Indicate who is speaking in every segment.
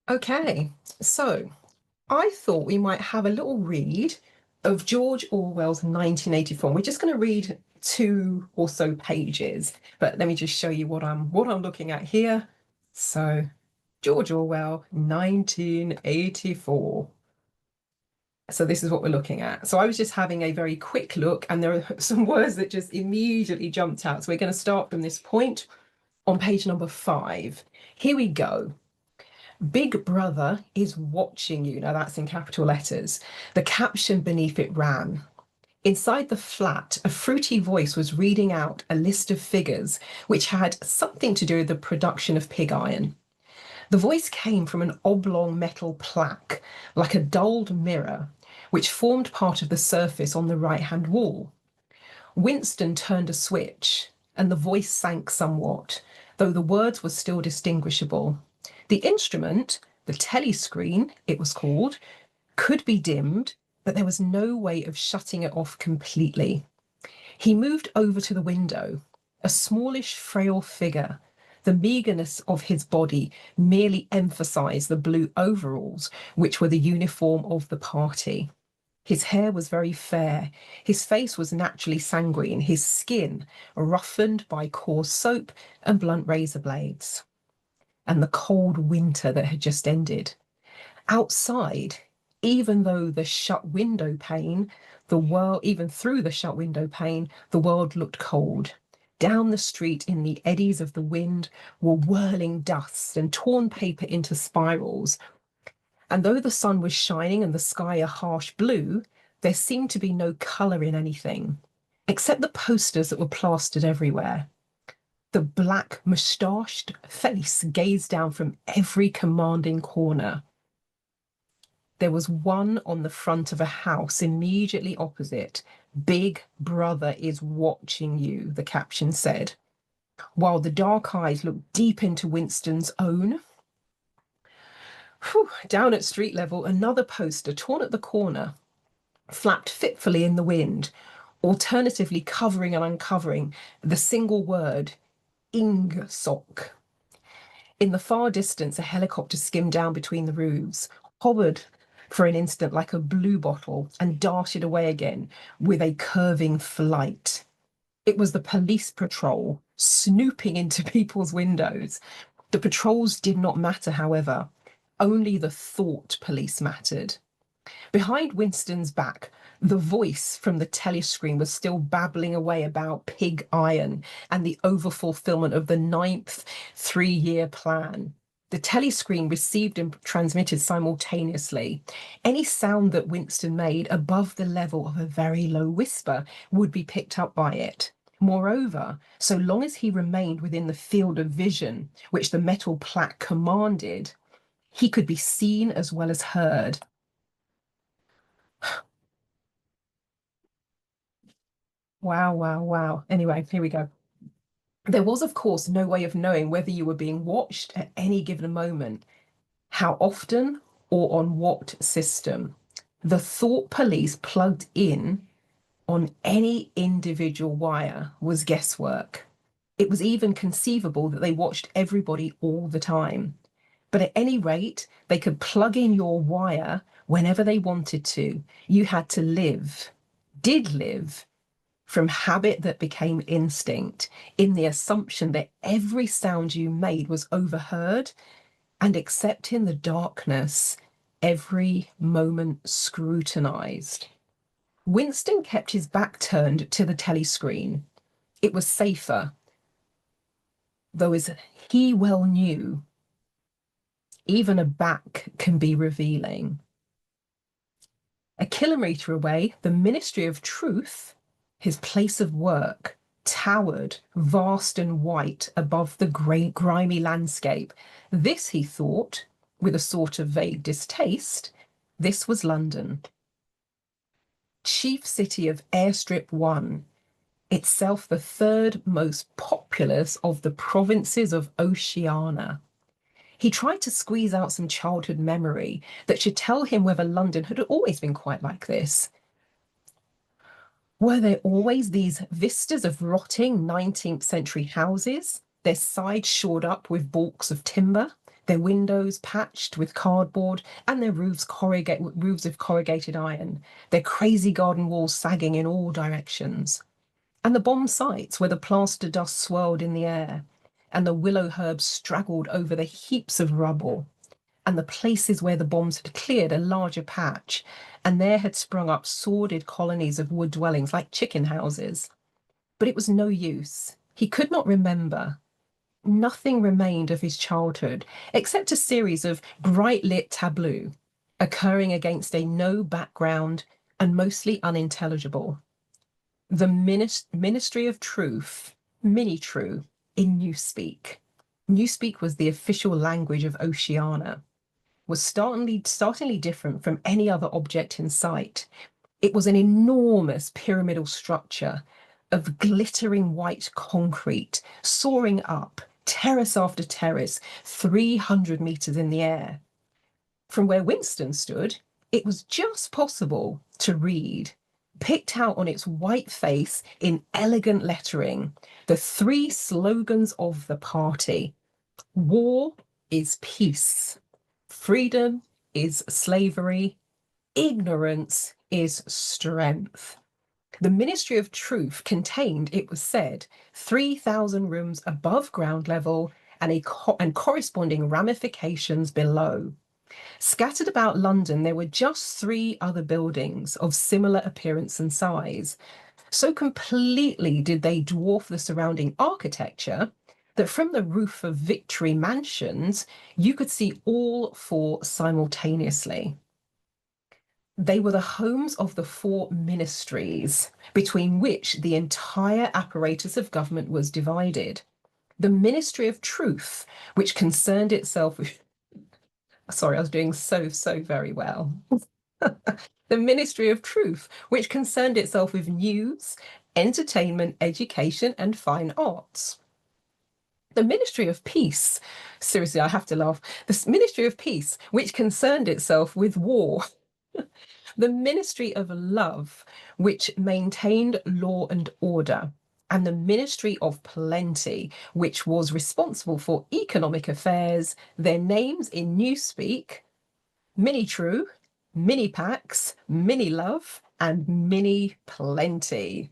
Speaker 1: Okay, so I thought we might have a little read of George Orwell's 1984. We're just going to read two or so pages, but let me just show you what I'm looking at here. So, George Orwell, 1984. So this is what we're looking at. So I was just having a very quick look, and there are some words that just immediately jumped out. So we're going to start from this point on page number 5. Here we go. Big Brother is watching you. Now that's in capital letters. The caption beneath it ran: Inside the flat, a fruity voice was reading out a list of figures which had something to do with the production of pig iron. The voice came from an oblong metal plaque, like a dulled mirror, which formed part of the surface on the right-hand wall. Winston turned a switch, and the voice sank somewhat, though the words were still distinguishable. The instrument, the telescreen, it was called, could be dimmed, but there was no way of shutting it off completely. He moved over to the window, a smallish, frail figure. The meagreness of his body merely emphasized the blue overalls, which were the uniform of the party. His hair was very fair. His face was naturally sanguine, his skin roughened by coarse soap and blunt razor blades. And the cold winter that had just ended. Outside, even though the shut window pane, the world, even through the shut window pane, the world looked cold. Down the street, in the eddies of the wind, were whirling dust and torn paper into spirals. And though the sun was shining and the sky a harsh blue, there seemed to be no colour in anything, except the posters that were plastered everywhere. The black, moustached face gazed down from every commanding corner. There was one on the front of a house immediately opposite. Big Brother is watching you, the caption said, while the dark eyes looked deep into Winston's own. Down at street level, another poster, torn at the corner, flapped fitfully in the wind, alternatively covering and uncovering the single word, Ingsoc. In the far distance, a helicopter skimmed down between the roofs, hovered for an instant like a blue bottle, and darted away again with a curving flight. It was the police patrol snooping into people's windows. The patrols did not matter, however. Only the thought police mattered. Behind Winston's back, the voice from the telescreen was still babbling away about pig iron and the overfulfillment of the 9th three-year plan. The telescreen received and transmitted simultaneously. Any sound that Winston made above the level of a very low whisper would be picked up by it. Moreover, so long as he remained within the field of vision, which the metal plaque commanded, he could be seen as well as heard. Wow, wow, wow. Anyway, here we go. There was, of course, no way of knowing whether you were being watched at any given moment, how often, or on what system. The thought police plugged in on any individual wire was guesswork. It was even conceivable that they watched everybody all the time. But at any rate, they could plug in your wire whenever they wanted to. You had to live, did live, from habit that became instinct, in the assumption that every sound you made was overheard, and except in the darkness, every moment scrutinized. Winston kept his back turned to the telescreen. It was safer, though, as he well knew, even a back can be revealing. A kilometre away, the Ministry of Truth, his place of work, towered, vast and white, above the great grimy landscape. This, he thought, with a sort of vague distaste, this was London. Chief city of Airstrip 1, itself the third most populous of the provinces of Oceania. He tried to squeeze out some childhood memory that should tell him whether London had always been quite like this. Were there always these vistas of rotting 19th century houses, their sides shored up with balks of timber, their windows patched with cardboard, and their roofs of corrugated iron, their crazy garden walls sagging in all directions. And the bomb sites where the plaster dust swirled in the air, and the willow herbs straggled over the heaps of rubble, and the places where the bombs had cleared a larger patch, and there had sprung up sordid colonies of wood dwellings like chicken houses. But it was no use. He could not remember. Nothing remained of his childhood except a series of bright lit tableaux occurring against a no background and mostly unintelligible. The Ministry of Truth, Mini-True, in Newspeak. Newspeak was the official language of Oceania, was startlingly different from any other object in sight. It was an enormous pyramidal structure of glittering white concrete, soaring up, terrace after terrace, 300 meters in the air. From where Winston stood, it was just possible to read, picked out on its white face in elegant lettering, the three slogans of the party. War is peace. Freedom is slavery. Ignorance is strength. The Ministry of Truth contained, it was said, 3,000 rooms above ground level and corresponding ramifications below. Scattered about London, there were just 3 other buildings of similar appearance and size. So completely did they dwarf the surrounding architecture that from the roof of Victory Mansions, you could see all 4 simultaneously. They were the homes of the 4 ministries, between which the entire apparatus of government was divided. The Ministry of Truth, which concerned itself with... Sorry, I was doing so very well. The Ministry of Truth, which concerned itself with news, entertainment, education, and fine arts. The Ministry of Peace, seriously, I have to laugh. The Ministry of Peace, which concerned itself with war. The Ministry of Love, which maintained law and order, and the Ministry of Plenty, which was responsible for economic affairs, their names in Newspeak, Mini-True, Mini-Pax, Mini-Love, and Mini-Plenty.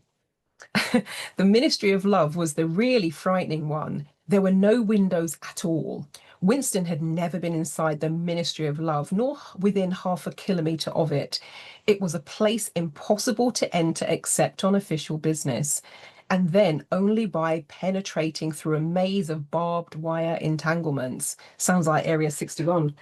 Speaker 1: The Ministry of Love was the really frightening one. There were no windows at all. Winston had never been inside the Ministry of Love, nor within half a kilometre of it. It was a place impossible to enter except on official business, and then only by penetrating through a maze of barbed wire entanglements. Sounds like Area 61.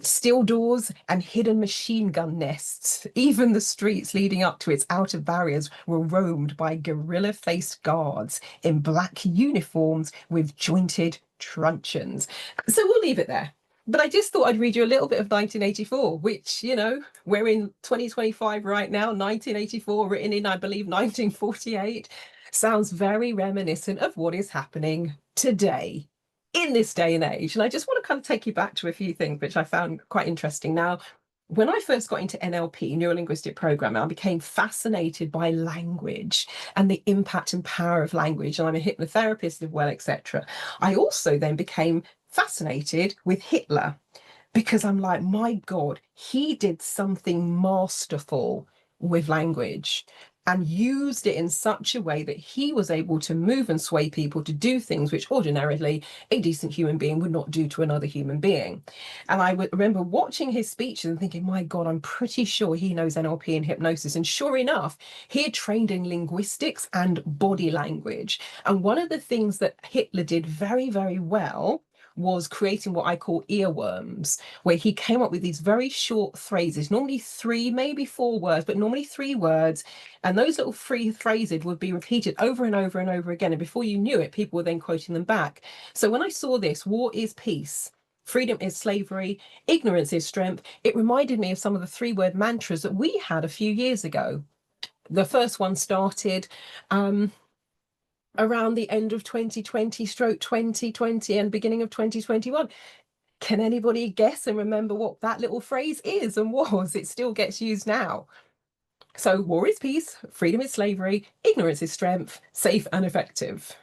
Speaker 1: Steel doors and hidden machine gun nests. Even the streets leading up to its outer barriers were roamed by gorilla-faced guards in black uniforms with jointed truncheons. So we'll leave it there. But I just thought I'd read you a little bit of 1984, which, you know, we're in 2025 right now. 1984, written in, I believe, 1948. Sounds very reminiscent of what is happening today in this day and age. And I just want to kind of take you back to a few things which I found quite interesting. Now, when I first got into NLP, neuro-linguistic programming, I became fascinated by language and the impact and power of language. And I'm a hypnotherapist as well, etc. I also then became fascinated with Hitler because I'm like, my God, he did something masterful with language and used it in such a way that he was able to move and sway people to do things which ordinarily a decent human being would not do to another human being. And I remember watching his speeches and thinking, my God, I'm pretty sure he knows NLP and hypnosis. And sure enough, he had trained in linguistics and body language. And one of the things that Hitler did very, very well was creating what I call earworms, where he came up with these very short phrases, normally 3, maybe 4 words, but normally 3 words. And those little 3 phrases would be repeated over and over and over again. And before you knew it, people were then quoting them back. So when I saw this, war is peace, freedom is slavery, ignorance is strength, it reminded me of some of the 3-word mantras that we had a few years ago. The first one started around the end of 2020 and beginning of 2021. Can anybody guess and remember what that little phrase is and was? It still gets used now. So war is peace, freedom is slavery, ignorance is strength, safe and effective.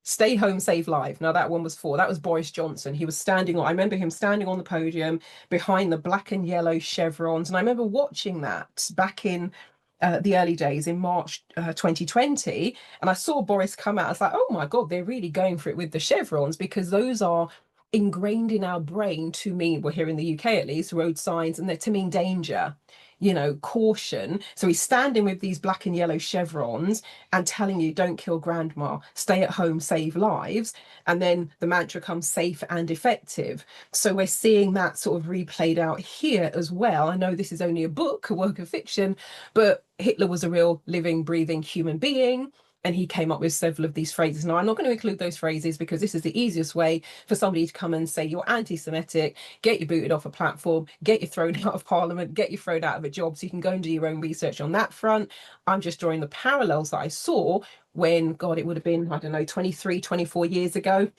Speaker 1: Stay home, save life. Now that one was four. That was Boris Johnson. He was standing on, I remember him standing on the podium behind the black and yellow chevrons. And I remember watching that back in the early days in March 2020. And I saw Boris come out. I was like, oh my God, they're really going for it with the chevrons, because those are ingrained in our brain to mean, well, here in the UK at least, road signs, and they're to mean danger, you know, caution. So he's standing with these black and yellow chevrons and telling you, don't kill grandma, stay at home, save lives. And then the mantra comes, safe and effective. So we're seeing that sort of replayed out here as well. I know this is only a book, a work of fiction, but Hitler was a real living, breathing human being. And he came up with several of these phrases. Now, I'm not going to include those phrases because this is the easiest way for somebody to come and say you're anti-Semitic, get you booted off a platform, get you thrown out of Parliament, get you thrown out of a job. So you can go and do your own research on that front. I'm just drawing the parallels that I saw when, God, it would have been, I don't know, 23, 24 years ago.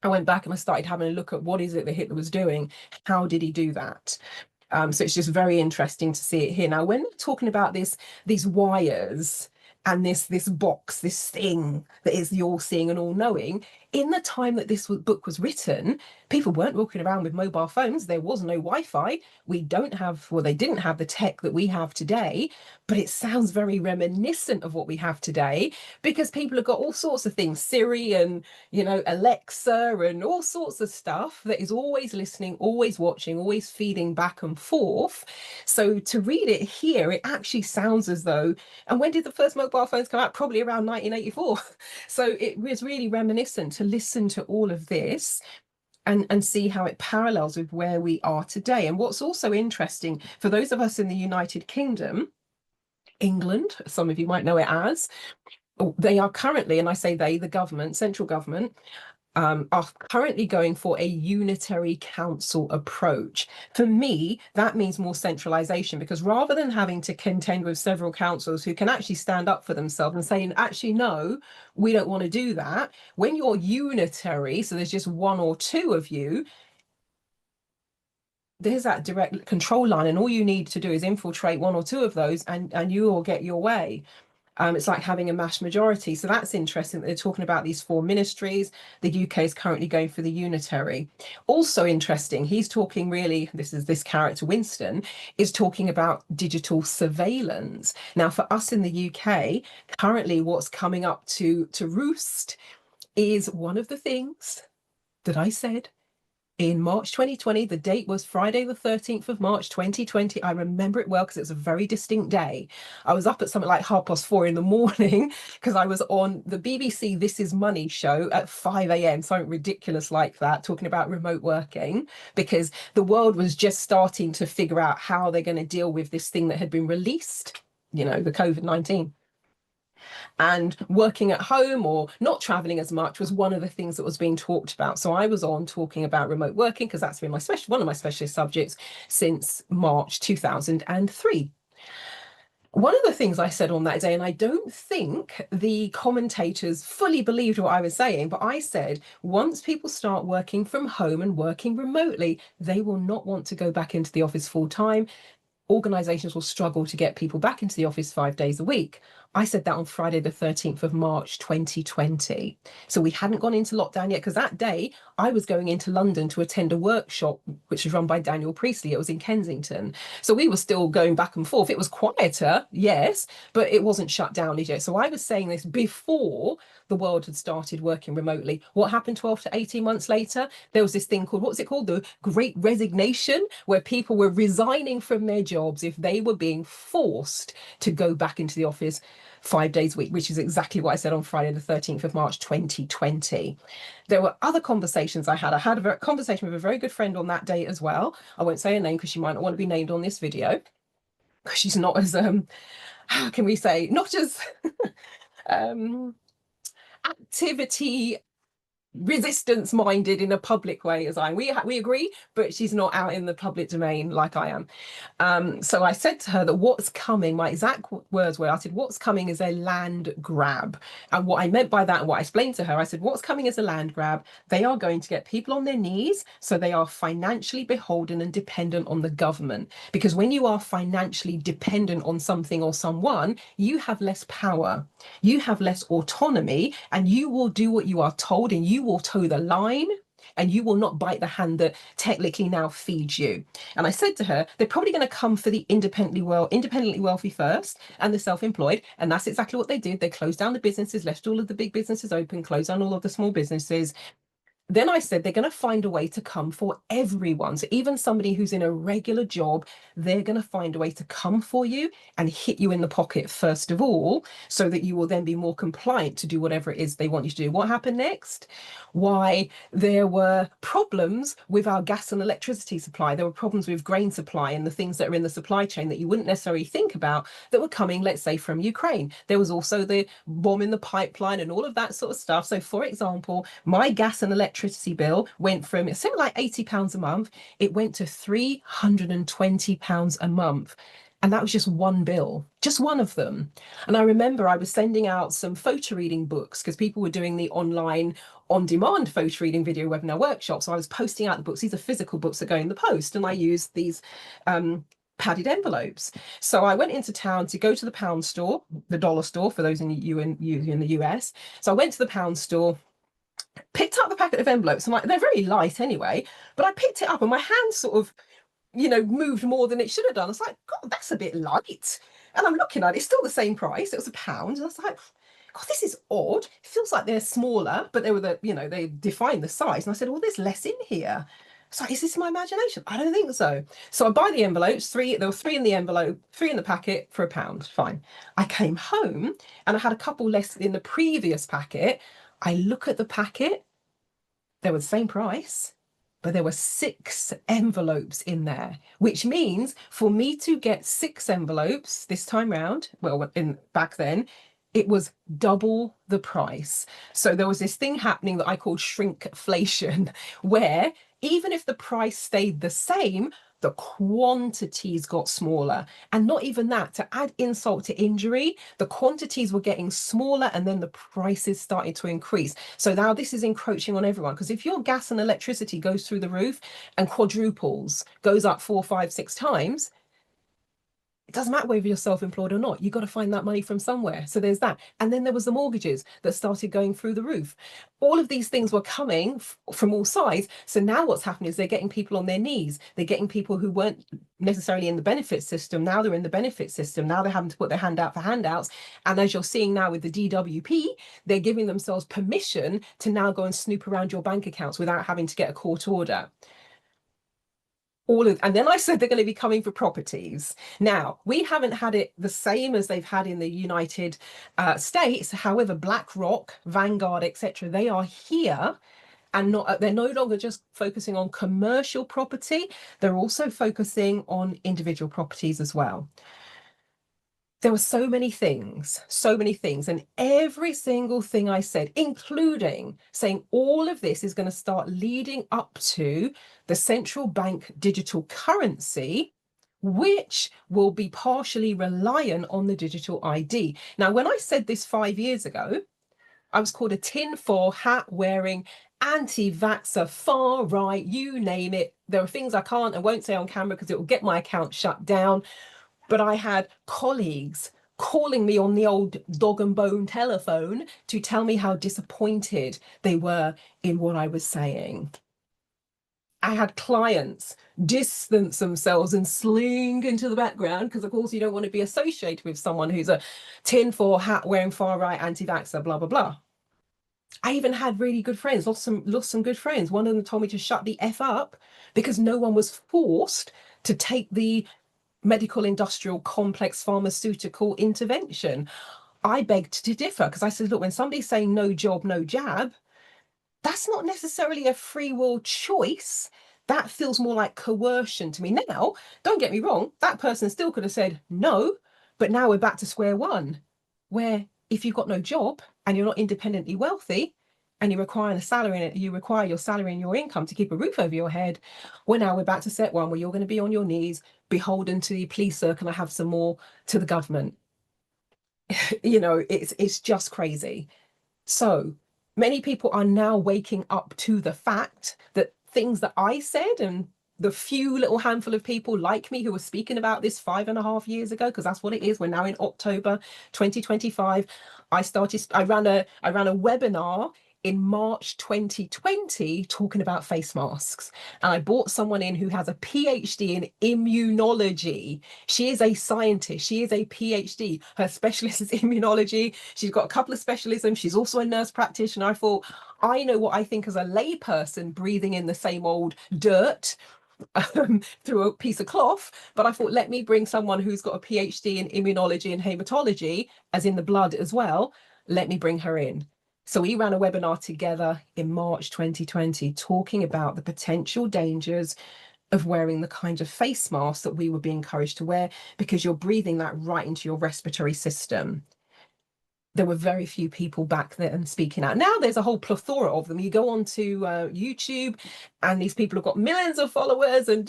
Speaker 1: I went back and I started having a look at what is it that Hitler was doing? How did he do that? So it's just very interesting to see it here. Now, when they're talking about these wires and this box, this thing that is the all-seeing and all-knowing, in the time that this book was written, people weren't walking around with mobile phones. There was no Wi-Fi. We don't have, well, they didn't have the tech that we have today, but it sounds very reminiscent of what we have today, because people have got all sorts of things, Siri and, you know, Alexa and all sorts of stuff that is always listening, always watching, always feeding back and forth. So to read it here, it actually sounds as though, and when did the first mobile phones come out? Probably around 1984. So it was really reminiscent to listen to all of this and see how it parallels with where we are today. And what's also interesting for those of us in the United Kingdom, England, some of you might know it as, they are currently, and I say they, the government, central government, are currently going for a unitary council approach. For me, that means more centralization, because rather than having to contend with several councils who can actually stand up for themselves and saying, actually, no, we don't want to do that. When you're unitary, so there's just one or two of you, there's that direct control line, and all you need to do is infiltrate one or two of those and you will get your way. It's like having a mass majority. So that's interesting that they're talking about these four ministries. The UK is currently going for the unitary. Also interesting, he's talking really, this is this character, Winston, is talking about digital surveillance. Now, for us in the UK, currently what's coming up to roost is one of the things that I said in March 2020. The date was Friday, the 13th of March, 2020. I remember it well because it was a very distinct day. I was up at something like 4:30 in the morning because I was on the BBC This Is Money show at 5 a.m. Something ridiculous like that, talking about remote working, because the world was just starting to figure out how they're going to deal with this thing that had been released, you know, the COVID-19. And working at home or not traveling as much was one of the things that was being talked about. So I was on talking about remote working because that's been one of my specialist subjects since March 2003. One of the things I said on that day, and I don't think the commentators fully believed what I was saying, but I said, once people start working from home and working remotely, they will not want to go back into the office full time. Organizations will struggle to get people back into the office 5 days a week. I said that on Friday, the 13th of March, 2020. So we hadn't gone into lockdown yet, because that day I was going into London to attend a workshop, which was run by Daniel Priestley. It was in Kensington. So we were still going back and forth. It was quieter, yes, but it wasn't shut down yet. So I was saying this before the world had started working remotely. What happened 12 to 18 months later? There was this thing called, what was it called? The Great Resignation, where people were resigning from their jobs if they were being forced to go back into the office 5 days a week, which is exactly what I said on Friday, the 13th of March, 2020. There were other conversations I had. I had a conversation with a very good friend on that day as well. I won't say her name because she might not want to be named on this video, because she's not as, how can we say, not as activity resistance minded in a public way as I am. We agree, but she's not out in the public domain like I am. So I said to her that what's coming, my exact words were, I said, what's coming is a land grab. And what I meant by that, and what I explained to her, I said, what's coming is a land grab. They are going to get people on their knees. So they are financially beholden and dependent on the government. Because when you are financially dependent on something or someone, you have less power, you have less autonomy, and you will do what you are told, and you will toe the line, and you will not bite the hand that technically now feeds you. And I said to her, they're probably going to come for the independently wealthy first and the self-employed. And that's exactly what they did. They closed down the businesses, left all of the big businesses open, closed down all of the small businesses. Then I said they're going to find a way to come for everyone. So even somebody who's in a regular job, they're going to find a way to come for you and hit you in the pocket first of all, so that you will then be more compliant to do whatever it is they want you to do. What happened next? Why, there were problems with our gas and electricity supply. There were problems with grain supply and the things that are in the supply chain that you wouldn't necessarily think about that were coming, let's say, from Ukraine. There was also the bomb in the pipeline and all of that sort of stuff. So for example, my gas and electricity bill went from something like £80 a month, it went to £320 a month. And that was just one bill, just one of them. And I remember I was sending out some photo reading books because people were doing the online on-demand photo reading video webinar workshops. So I was posting out the books. These are physical books that go in the post. And I used these padded envelopes. So I went into town to go to the pound store, the dollar store for those in the US. So I went to the pound store, picked up the packet of envelopes. And they're very light anyway, but I picked it up and my hand sort of moved more than it should have done. I was like, God, that's a bit light. And I'm looking at it, it's still the same price. It was £1. And I was like, God, this is odd. It feels like they're smaller, but they were they defined the size. And I said, well, there's less in here. It's like, is this my imagination? I don't think so. So I buy the envelopes, there were 3 in the envelope, 3 in the packet for £1. Fine. I came home and I had a couple less in the previous packet. I look at the packet, they were the same price, but there were 6 envelopes in there, which means for me to get 6 envelopes this time round, well, back then, it was double the price. So there was this thing happening that I called shrinkflation, where even if the price stayed the same, the quantities got smaller. And not even that, to add insult to injury, the quantities were getting smaller and then the prices started to increase. So now this is encroaching on everyone, because if your gas and electricity goes through the roof and quadruples, goes up 4, 5, 6 times, it doesn't matter whether you're self-employed or not, you've got to find that money from somewhere. So there's that. And then there was the mortgages that started going through the roof. All of these things were coming from all sides. So now what's happening is they're getting people on their knees. They're getting people who weren't necessarily in the benefit system. Now they're in the benefit system. Now they're having to put their hand out for handouts. And as you're seeing now with the DWP, they're giving themselves permission to now go and snoop around your bank accounts without having to get a court order. And then I said they're going to be coming for properties. Now, we haven't had it the same as they've had in the United States. However, BlackRock, Vanguard, etc., they are here, and they're no longer just focusing on commercial property. They're also focusing on individual properties as well. There were so many things. And every single thing I said, including saying all of this is going to start leading up to the central bank digital currency, which will be partially reliant on the digital ID. Now, when I said this 5 years ago, I was called a tinfoil hat wearing anti-vaxxer, far right, you name it. There are things I can't and won't say on camera because it will get my account shut down. But I had colleagues calling me on the old dog and bone telephone to tell me how disappointed they were in what I was saying. I had clients distance themselves and sling into the background because, of course, you don't want to be associated with someone who's a tinfoil hat wearing far right anti-vaxxer, blah, blah, blah. I even had really good friends, lost some good friends. One of them told me to shut the F up because no one was forced to take the medical industrial complex pharmaceutical intervention. I begged to differ because I said, look, when somebody's saying no job, no jab, that's not necessarily a free will choice. That feels more like coercion to me. Now, don't get me wrong, that person still could have said no, but now we're back to square one, where if you've got no job and you're not independently wealthy, and you require your salary and your income to keep a roof over your head. Well, now we're back to set one where you're going to be on your knees, beholden to the police circle, and have some more to the government. It's just crazy. So many people are now waking up to the fact that things that I said, and the few little handful of people like me who were speaking about this 5.5 years ago, because that's what it is. We're now in October 2025. I ran a webinar in March 2020 talking about face masks. And I brought someone in who has a PhD in immunology. She is a scientist. She is a PhD. Her specialist is immunology. She's got a couple of specialisms. She's also a nurse practitioner. I thought, I know what I think as a layperson breathing in the same old dirt through a piece of cloth, but I thought, let me bring someone who's got a PhD in immunology and hematology, as in the blood as well. Let me bring her in. So we ran a webinar together in March 2020 talking about the potential dangers of wearing the kind of face mask that we would be encouraged to wear, because you're breathing that right into your respiratory system. There were very few people back then speaking out. Now there's a whole plethora of them. You go onto YouTube and these people have got millions of followers and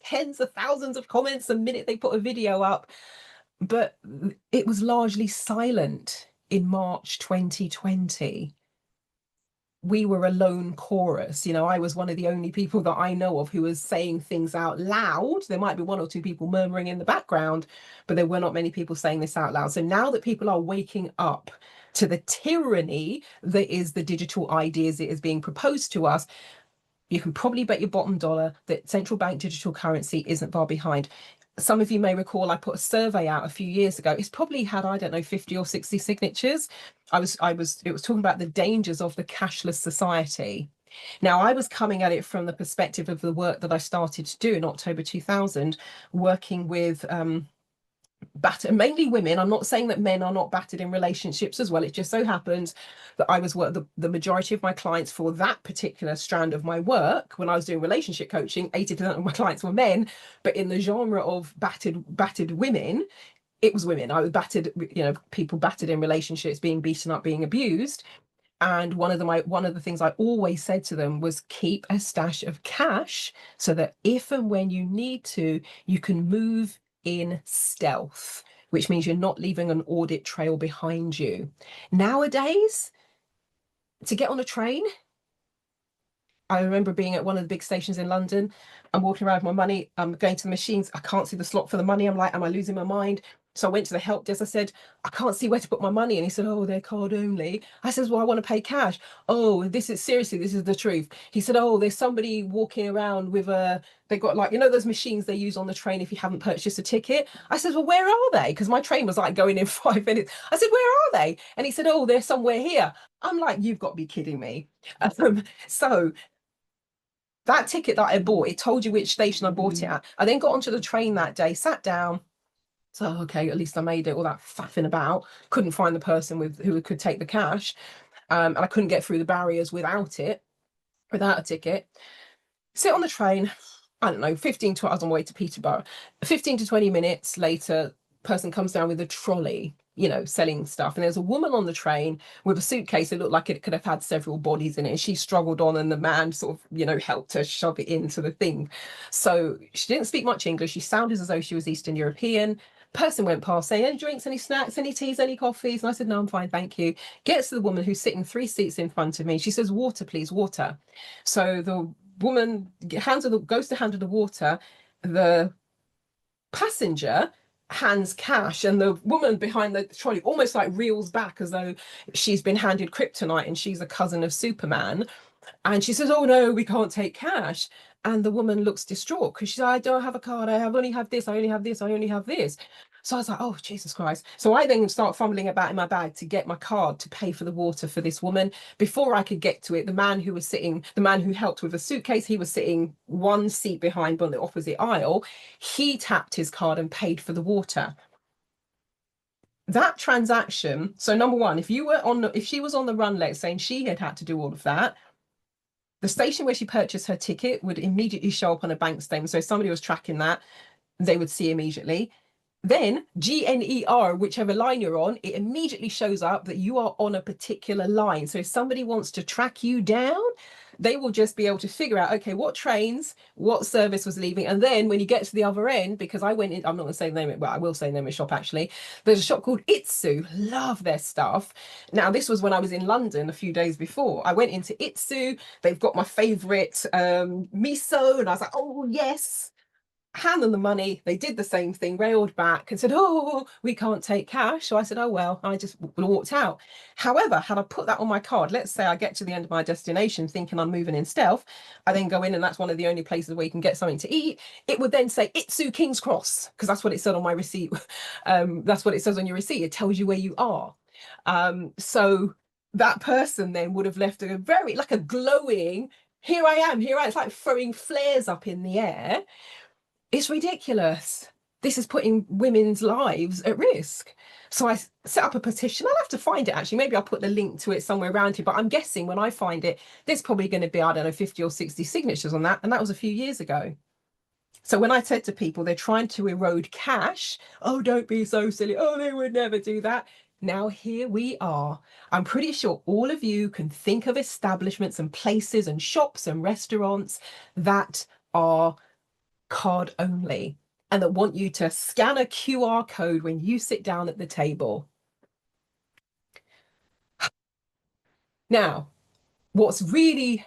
Speaker 1: tens of thousands of comments the minute they put a video up. But it was largely silent in March 2020. We were a lone chorus. I was one of the only people that I know of who was saying things out loud. There might be one or two people murmuring in the background, but there were not many people saying this out loud. So now that people are waking up to the tyranny that is the digital ideas that is being proposed to us, you can probably bet your bottom dollar that central bank digital currency isn't far behind. Some of you may recall I put a survey out a few years ago. It's probably had, I don't know, 50 or 60 signatures. It was talking about the dangers of the cashless society. Now, I was coming at it from the perspective of the work that I started to do in October 2000, working with mainly women. I'm not saying that men are not battered in relationships as well. It just so happens that I was the majority of my clients for that particular strand of my work. When I was doing relationship coaching, 80% of my clients were men, but in the genre of battered women, it was women. I was battered, people battered in relationships, being beaten up, being abused. And one of the things I always said to them was, keep a stash of cash so that if and when you need to, you can move in stealth, which means you're not leaving an audit trail behind you. Nowadays, to get on a train, I remember being at one of the big stations in London. I'm walking around with my money. I'm going to the machines. I can't see the slot for the money. I'm like, am I losing my mind? So I went to the help desk. I said, I can't see where to put my money. And he said, oh, they're card only. I said, well, I want to pay cash. Oh, this is the truth. He said, oh, there's somebody walking around with they got those machines they use on the train if you haven't purchased a ticket. I said, well, where are they? Because my train was like going in 5 minutes. I said, where are they? And he said, oh, they're somewhere here. I'm like, you've got to be kidding me. So that ticket that I bought, it told you which station I bought it at. I then got onto the train that day, sat down. So, okay, at least I made it. All that faffing about. Couldn't find the person who could take the cash. And I couldn't get through the barriers without a ticket. Sit on the train, I don't know, I was on my way to Peterborough. 15 to 20 minutes later, person comes down with a trolley, selling stuff. And there's a woman on the train with a suitcase. It looked like it could have had several bodies in it. And she struggled on, and the man sort of, helped her shove it into the thing. So she didn't speak much English. She sounded as though she was Eastern European. Person went past saying, any drinks, any snacks, any teas, any coffees? And I said, no, I'm fine, thank you. Gets to the woman who's sitting 3 seats in front of me. She says, water, please, water. So the woman goes to hand her the water. The passenger hands cash, and the woman behind the trolley almost like reels back as though she's been handed kryptonite and she's a cousin of Superman. And she says, oh no, we can't take cash. And the woman looks distraught because she said, I don't have a card. I only have this. I only have this. I only have this. So I was like, oh, Jesus Christ. So I then start fumbling about in my bag to get my card to pay for the water for this woman. Before I could get to it, the man who helped with a suitcase, he was sitting 1 seat behind on the opposite aisle. He tapped his card and paid for the water. That transaction. So number one, if she was on the run, let's say, and she had to do all of that, the station where she purchased her ticket would immediately show up on a bank statement. So if somebody was tracking that, they would see immediately. Then GNER, whichever line you're on, it immediately shows up that you are on a particular line. So if somebody wants to track you down, they will just be able to figure out, okay, what trains, what service was leaving. And then when you get to the other end, because I went in, I'm not going to say the name, well, I will say the name of the shop actually. There's a shop called Itsu, love their stuff. Now, this was when I was in London a few days before. I went into Itsu, they've got my favorite miso, and I was like, oh, yes. Hand them the money. They did the same thing, railed back and said, oh, we can't take cash. So I said, oh, well, I just walked out. However, had I put that on my card, let's say I get to the end of my destination thinking I'm moving in stealth, I then go in and that's one of the only places where you can get something to eat. It would then say Itsu King's Cross, because that's what it said on my receipt. That's what it says on your receipt. It tells you where you are. So that person then would have left a very, like a glowing, here I am, here I am. It's like throwing flares up in the air. It's ridiculous. This is putting women's lives at risk. So I set up a petition. I'll have to find it actually. Maybe I'll put the link to it somewhere around here. But I'm guessing when I find it, there's probably going to be, I don't know, 50 or 60 signatures on that. And that was a few years ago. So when I said to people, they're trying to erode cash. Oh, don't be so silly. Oh, they would never do that. Now here we are. I'm pretty sure all of you can think of establishments and places and shops and restaurants that are card only and that want you to scan a QR code when you sit down at the table. Now, what's really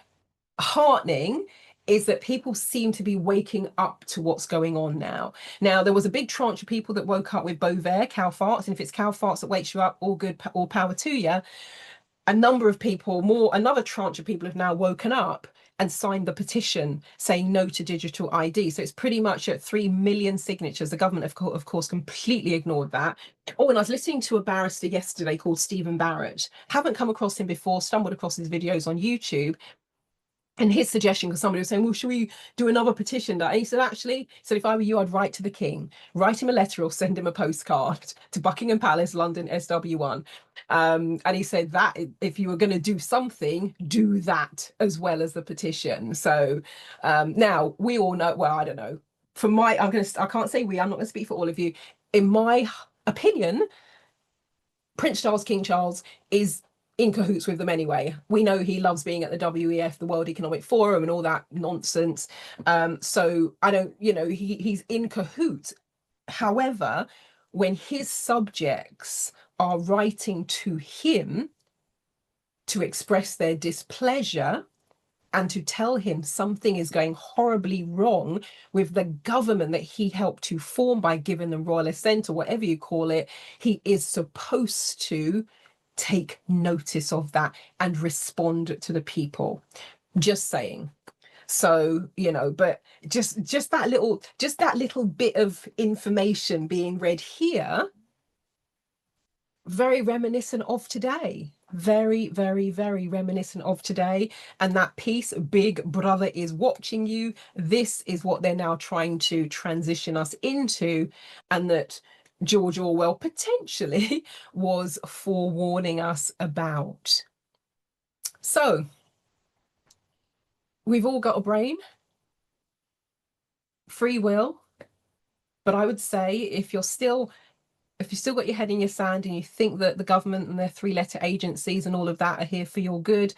Speaker 1: heartening is that people seem to be waking up to what's going on now. Now, there was a big tranche of people that woke up with Bovair, cow farts, and if it's cow farts that wakes you up, all good, all power to you. A number of people, another tranche of people have now woken up and signed the petition saying no to digital ID. So it's pretty much at 3 million signatures. The government, of course, completely ignored that. Oh, and I was listening to a barrister yesterday called Stephen Barrett. Haven't come across him before, stumbled across his videos on YouTube. And his suggestion, because somebody was saying, well, should we do another petition? And he said, actually, so if I were you, I'd write to the king, write him a letter or send him a postcard to Buckingham Palace, London, SW1. And he said that if you were going to do something, do that as well as the petition. So now we all know, well, I don't know. I can't say we, I'm not going to speak for all of you. In my opinion, Prince Charles, King Charles is in cahoots with them anyway. We know he loves being at the WEF, the World Economic Forum, and all that nonsense. So I don't, he's in cahoots. However, when his subjects are writing to him to express their displeasure and to tell him something is going horribly wrong with the government that he helped to form by giving them royal assent or whatever you call it, he is supposed to take notice of that and respond to the people. Just saying. So, but just that little bit of information being read here, very reminiscent of today. Very, very, very reminiscent of today. And that piece, Big Brother is watching you. This is what they're now trying to transition us into, and that George Orwell potentially was forewarning us about. So we've all got a brain, free will, but I would say if you still got your head in your sand and you think that the government and their 3-letter agencies and all of that are here for your good,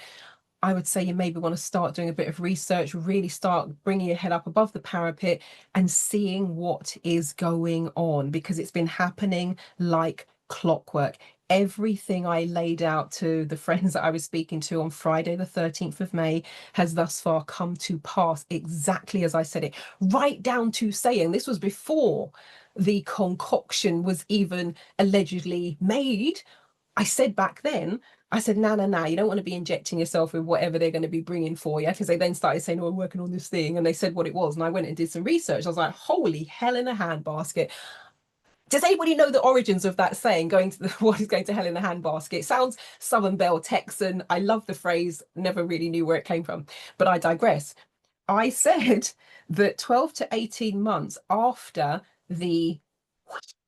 Speaker 1: I would say you maybe want to start doing a bit of research, really start bringing your head up above the parapet and seeing what is going on, because it's been happening like clockwork. Everything I laid out to the friends that I was speaking to on Friday, the 13th of May, has thus far come to pass exactly as I said it, right down to saying this was before the concoction was even allegedly made. I said back then, I said, no, you don't want to be injecting yourself with whatever they're going to be bringing for you, because they then started saying, oh, I'm working on this thing. And they said what it was. And I went and did some research. I was like, holy hell in a handbasket. Does anybody know the origins of that saying, what is going to hell in a handbasket? It sounds Southern Belle Texan. I love the phrase, never really knew where it came from, but I digress. I said that 12 to 18 months after the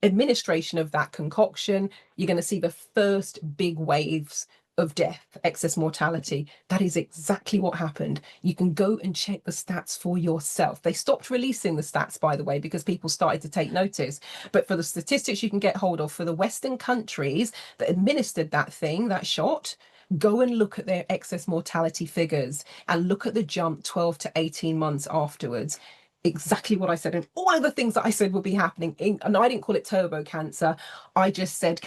Speaker 1: administration of that concoction, you're going to see the first big waves of death, excess mortality. That is exactly what happened. You can go and check the stats for yourself. They stopped releasing the stats, by the way, because people started to take notice. But for the statistics you can get hold of for the Western countries that administered that thing, that shot, go and look at their excess mortality figures and look at the jump 12 to 18 months afterwards. Exactly what I said, and all of the things that I said would be happening. And I didn't call it turbo cancer. I just said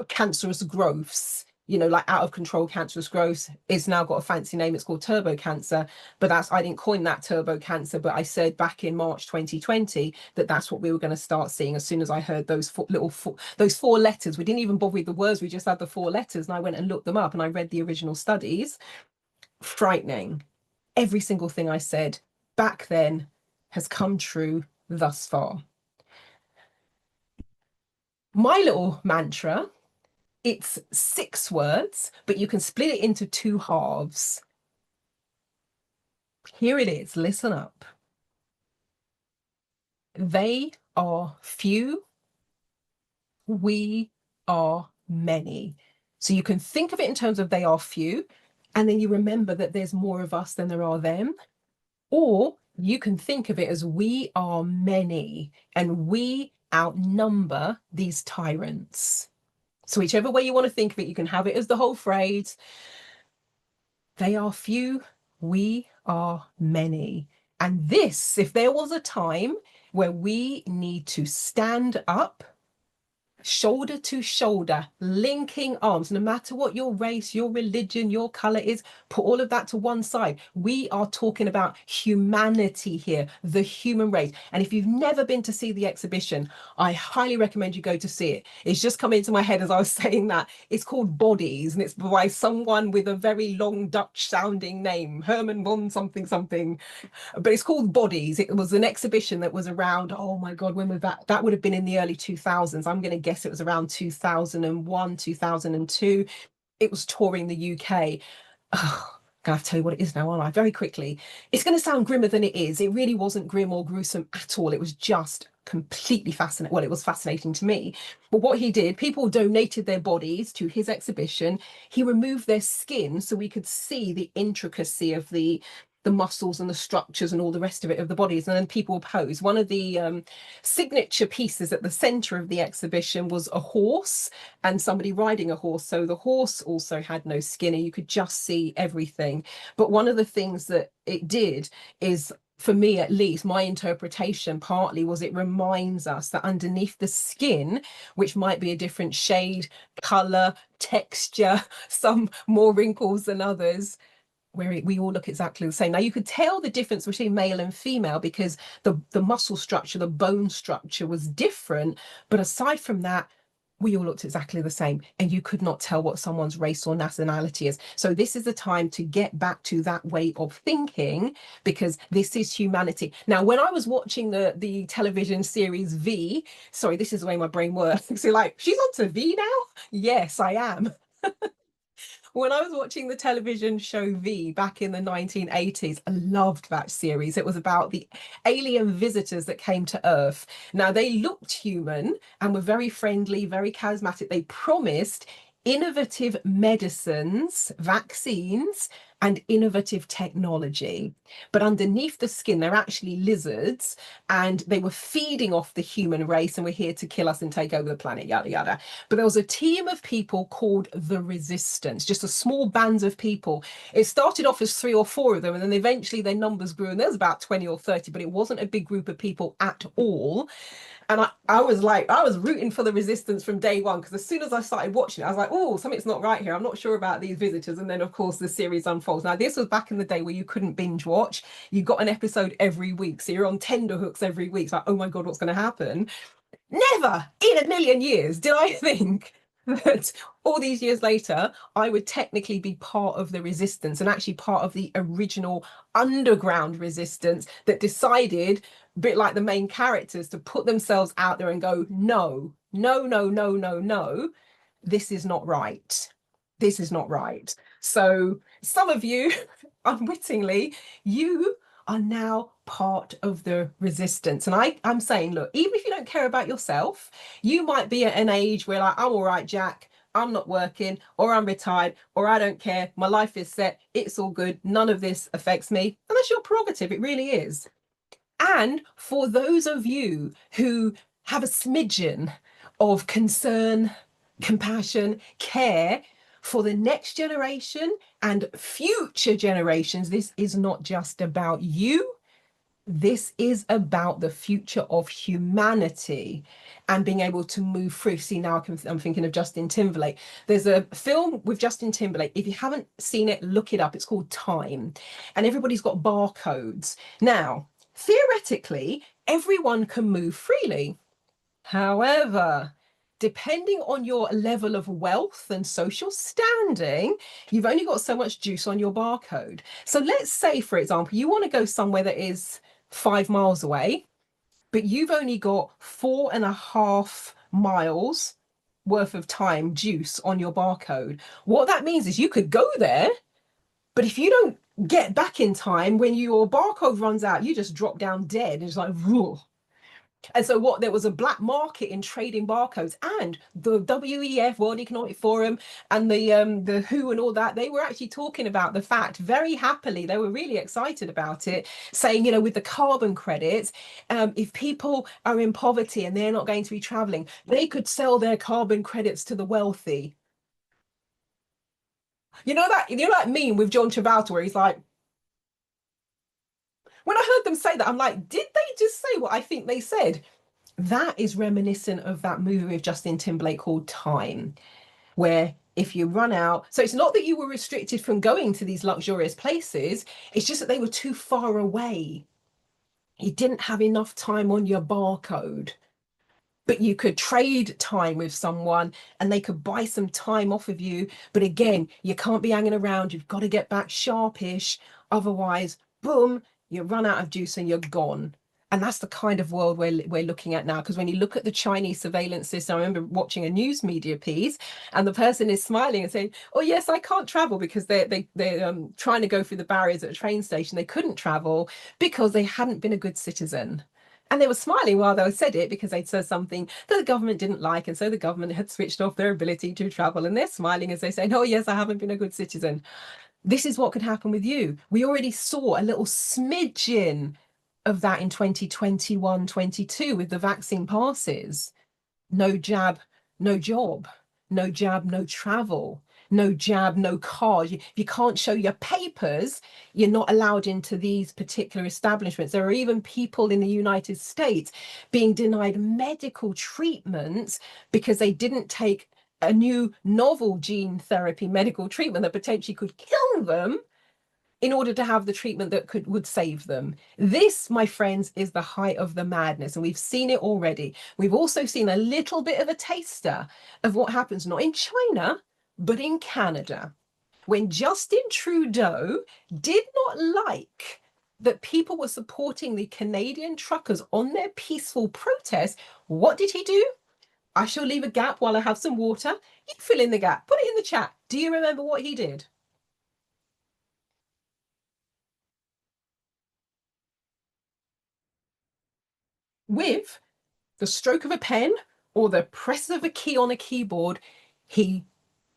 Speaker 1: cancerous growths. You know, like out of control cancerous growth. It's now got a fancy name. It's called turbo cancer. But I didn't coin that turbo cancer. But I said back in March 2020 that that's what we were going to start seeing as soon as I heard those those four letters. We didn't even bother with the words. We just had the four letters, and I went and looked them up, and I read the original studies. Frightening. Every single thing I said back then has come true thus far. My little mantra, it's 6 words, but you can split it into 2 halves. Here it is. Listen up. They are few. We are many. So you can think of it in terms of they are few, and then you remember that there's more of us than there are them. Or you can think of it as we are many, and we outnumber these tyrants. So whichever way you want to think of it, you can have it as the whole phrase. They are few, we are many. And this, if there was a time where we need to stand up, shoulder to shoulder, linking arms, no matter what your race, your religion, your color is, put all of that to one side. We are talking about humanity here, the human race. And if you've never been to see the exhibition, I highly recommend you go to see it. It's just come into my head as I was saying that. It's called Bodies, and it's by someone with a very long Dutch sounding name, Herman von something something. But it's called Bodies. It was an exhibition that was around, oh my God, when was that? That would have been in the early 2000s. I'm going to guess it was around 2001, 2002. It was touring the UK. Oh, I'm gonna have to tell you what it is now, aren't I? Very quickly. It's going to sound grimmer than it is. It really wasn't grim or gruesome at all. It was just completely fascinating. Well, it was fascinating to me. But what he did, people donated their bodies to his exhibition. He removed their skin so we could see the intricacy of the muscles and the structures and all the rest of it of the bodies, and then people pose. One of the signature pieces at the center of the exhibition was a horse and somebody riding a horse. So the horse also had no skin, and you could just see everything. But one of the things that it did is, for me at least, my interpretation partly was it reminds us that underneath the skin, which might be a different shade, color, texture, some more wrinkles than others, where we all look exactly the same. Now you could tell the difference between male and female because the muscle structure, the bone structure was different. But aside from that, we all looked exactly the same, and you could not tell what someone's race or nationality is. So this is the time to get back to that way of thinking, because this is humanity. Now, when I was watching the television series V, sorry, this is the way my brain works. So like, she's on to V now? Yes, I am. When I was watching the television show V back in the 1980s, I loved that series. It was about the alien visitors that came to Earth. Now, they looked human and were very friendly, very charismatic. They promised innovative medicines, vaccines, and innovative technology. But underneath the skin, they're actually lizards, and they were feeding off the human race and were here to kill us and take over the planet, yada, yada. But there was a team of people called the Resistance, just a small band of people. It started off as 3 or 4 of them, and then eventually their numbers grew, and there was about 20 or 30, but it wasn't a big group of people at all. And I was rooting for the Resistance from day one, because as soon as I started watching it, I was like, oh, something's not right here. I'm not sure about these visitors. And then, of course, the series unfolds. Now, this was back in the day where you couldn't binge watch. You got an episode every week. So you're on tenterhooks every week. It's like, oh my God, what's going to happen? Never in a million years did I think that all these years later, I would technically be part of the resistance, and actually part of the original underground resistance that decided, a bit like the main characters, to put themselves out there and go, no, no, no, no, no, no, this is not right. This is not right. So some of you, unwittingly, you are now part of the resistance. And I'm saying, look, even if you don't care about yourself, you might be at an age where like, I'm all right, Jack, I'm not working, or I'm retired, or I don't care. My life is set. It's all good. None of this affects me. And that's your prerogative. It really is. And for those of you who have a smidgen of concern, compassion, care for the next generation and future generations, this is not just about you. This is about the future of humanity and being able to move through. See, now I'm thinking of Justin Timberlake. There's a film with Justin Timberlake. If you haven't seen it, look it up. It's called Time. And everybody's got barcodes. Now, theoretically, everyone can move freely. However, depending on your level of wealth and social standing, you've only got so much juice on your barcode. So let's say, for example, you want to go somewhere that is 5 miles away, but you've only got 4.5 miles worth of time juice on your barcode. What that means is you could go there, but if you don't get back in time, when your barcode runs out, you just drop down dead. And it's like, whoa. And so there was a black market in trading barcodes, and the WEF, World Economic Forum, and the WHO and all that, they were actually talking about the fact very happily. They were really excited about it, saying, with the carbon credits, if people are in poverty and they're not going to be traveling, they could sell their carbon credits to the wealthy. That meme with John Travolta where he's like, when I heard them say that, I'm like, did they just say what I think they said? That is reminiscent of that movie with Justin Timberlake called Time, where if you run out, so it's not that you were restricted from going to these luxurious places, it's just that they were too far away. You didn't have enough time on your barcode, but you could trade time with someone and they could buy some time off of you. But again, you can't be hanging around. You've got to get back sharpish. Otherwise, boom, you run out of juice and you're gone. And that's the kind of world we're looking at now. Because when you look at the Chinese surveillance system, I remember watching a news media piece, and the person is smiling and saying, "Oh yes, I can't travel because they're trying to go through the barriers at a train station. They couldn't travel because they hadn't been a good citizen." And they were smiling while they said it because they'd said something that the government didn't like, and so the government had switched off their ability to travel. And they're smiling as they say, "Oh yes, I haven't been a good citizen." This is what could happen with you. We already saw a little smidgen of that in 2021, 22 with the vaccine passes. No jab, no job. No jab, no travel. No jab, no car. If you can't show your papers, you're not allowed into these particular establishments. There are even people in the United States being denied medical treatments because they didn't take a new novel gene therapy medical treatment that potentially could kill them in order to have the treatment that would save them. This, my friends, is the height of the madness, and we've seen it already. We've also seen a little bit of a taster of what happens not in China, but in Canada, when Justin Trudeau did not like that people were supporting the Canadian truckers on their peaceful protest. What did he do? I shall leave a gap while I have some water. You fill in the gap, put it in the chat. Do you remember what he did? With the stroke of a pen or the press of a key on a keyboard, he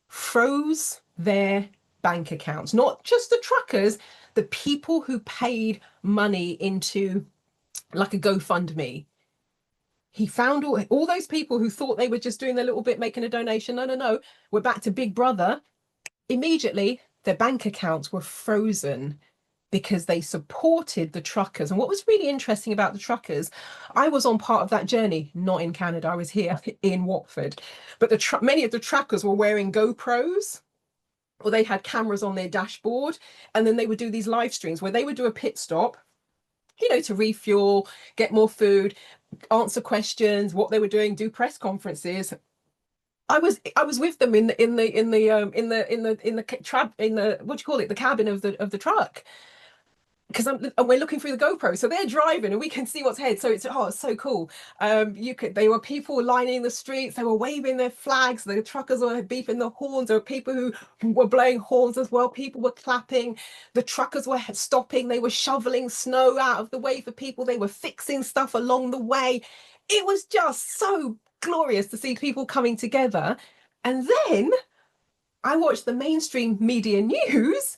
Speaker 1: froze their bank accounts, not just the truckers, the people who paid money into like a GoFundMe. He found all those people who thought they were just doing their little bit, making a donation. No, no, no. We're back to Big Brother. Immediately, their bank accounts were frozen because they supported the truckers. And what was really interesting about the truckers, I was on part of that journey, not in Canada, I was here in Watford, but many of the truckers were wearing GoPros, or they had cameras on their dashboard, and then they would do these live streams where they would do a pit stop, to refuel, get more food, answer questions, what they were doing, do press conferences. I was with them in the what do you call it, the cabin of the truck, because we're looking through the GoPro, so they're driving and we can see what's ahead. So it's so cool. They were people lining the streets, they were waving their flags, the truckers were beeping the horns, there were people who were blowing horns as well, people were clapping, the truckers were stopping, they were shoveling snow out of the way for people, they were fixing stuff along the way. It was just so glorious to see people coming together. And then I watch the mainstream media news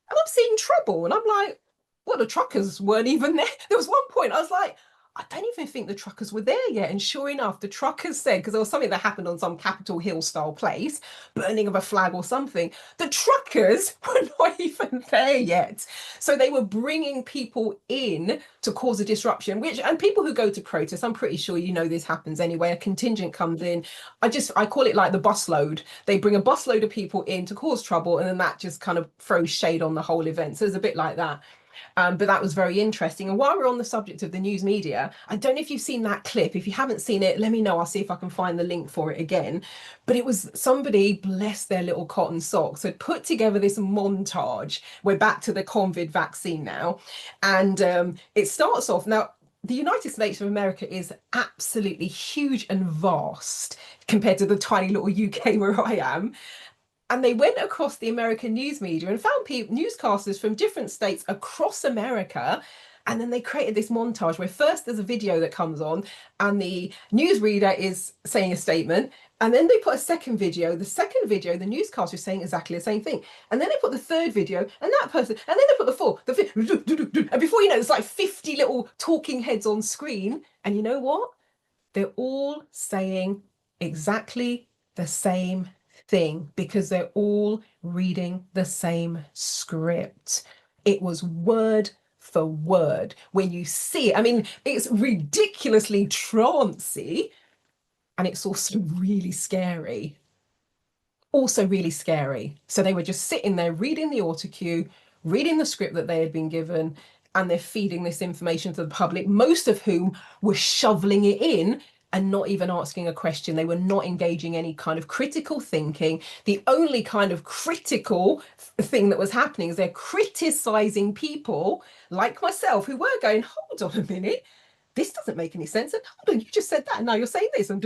Speaker 1: and I'm seeing trouble. And I'm like, well, the truckers weren't even there. There was one point I was like, I don't even think the truckers were there yet. And sure enough, the truckers said, because there was something that happened on some Capitol Hill style place, burning of a flag or something, the truckers were not even there yet. So they were bringing people in to cause a disruption, which, and people who go to protest, I'm pretty sure you know this happens anyway. A contingent comes in. I call it like the busload. They bring a busload of people in to cause trouble, and then that just kind of throws shade on the whole event. So it's a bit like that. But that was very interesting. And while we're on the subject of the news media, I don't know if you've seen that clip. If you haven't seen it, let me know. I'll see if I can find the link for it again. But it was somebody, bless their little cotton socks, had put together this montage. We're back to the COVID vaccine now. And it starts off now. The United States of America is absolutely huge and vast compared to the tiny little UK where I am. And they went across the American news media and found newscasters from different states across America. And then they created this montage where first there's a video that comes on and the newsreader is saying a statement. And then they put a second video. The second video, the newscaster is saying exactly the same thing. And then they put the third video and that person, and then they put the fourth, and before you know, there's like 50 little talking heads on screen. And you know what? They're all saying exactly the same thing because they're all reading the same script. It was word for word. When you see it, I mean, it's ridiculously trancy and it's also really scary. Also really scary. So they were just sitting there reading the autocue, reading the script that they had been given, and they're feeding this information to the public, most of whom were shoveling it in and not even asking a question. They were not engaging any kind of critical thinking. The only kind of critical thing that was happening is they're criticizing people like myself who were going, hold on a minute, this doesn't make any sense. And hold on, you just said that, and now you're saying this, and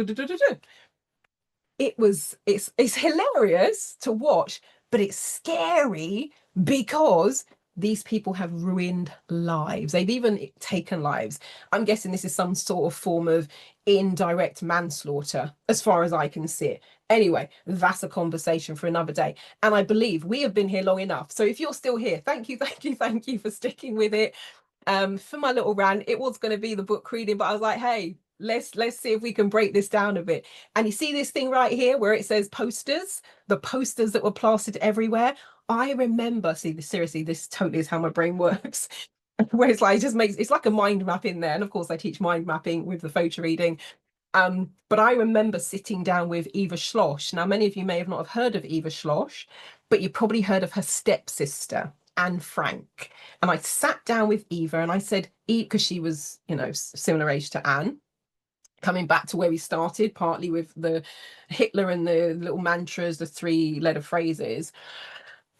Speaker 1: it's hilarious to watch, but it's scary because these people have ruined lives. They've even taken lives. I'm guessing this is some sort of form of indirect manslaughter, as far as I can see it. Anyway, that's a conversation for another day. And I believe we have been here long enough. So if you're still here, thank you, thank you, thank you for sticking with it. For my little rant, it was going to be the book reading, but I was like, hey, let's see if we can break this down a bit. And you see this thing right here where it says posters, the posters that were plastered everywhere. I remember, see this, seriously, this totally is how my brain works. Where it's like it just makes it's like a mind map in there. And of course I teach mind mapping with the photo reading. But I remember sitting down with Eva Schloss. Now, many of you may have not have heard of Eva Schloss, but you probably heard of her stepsister, Anne Frank. And I sat down with Eva and I said, because she was, you know, similar age to Anne, coming back to where we started, partly with the Hitler and the little mantras, the 3-letter phrases.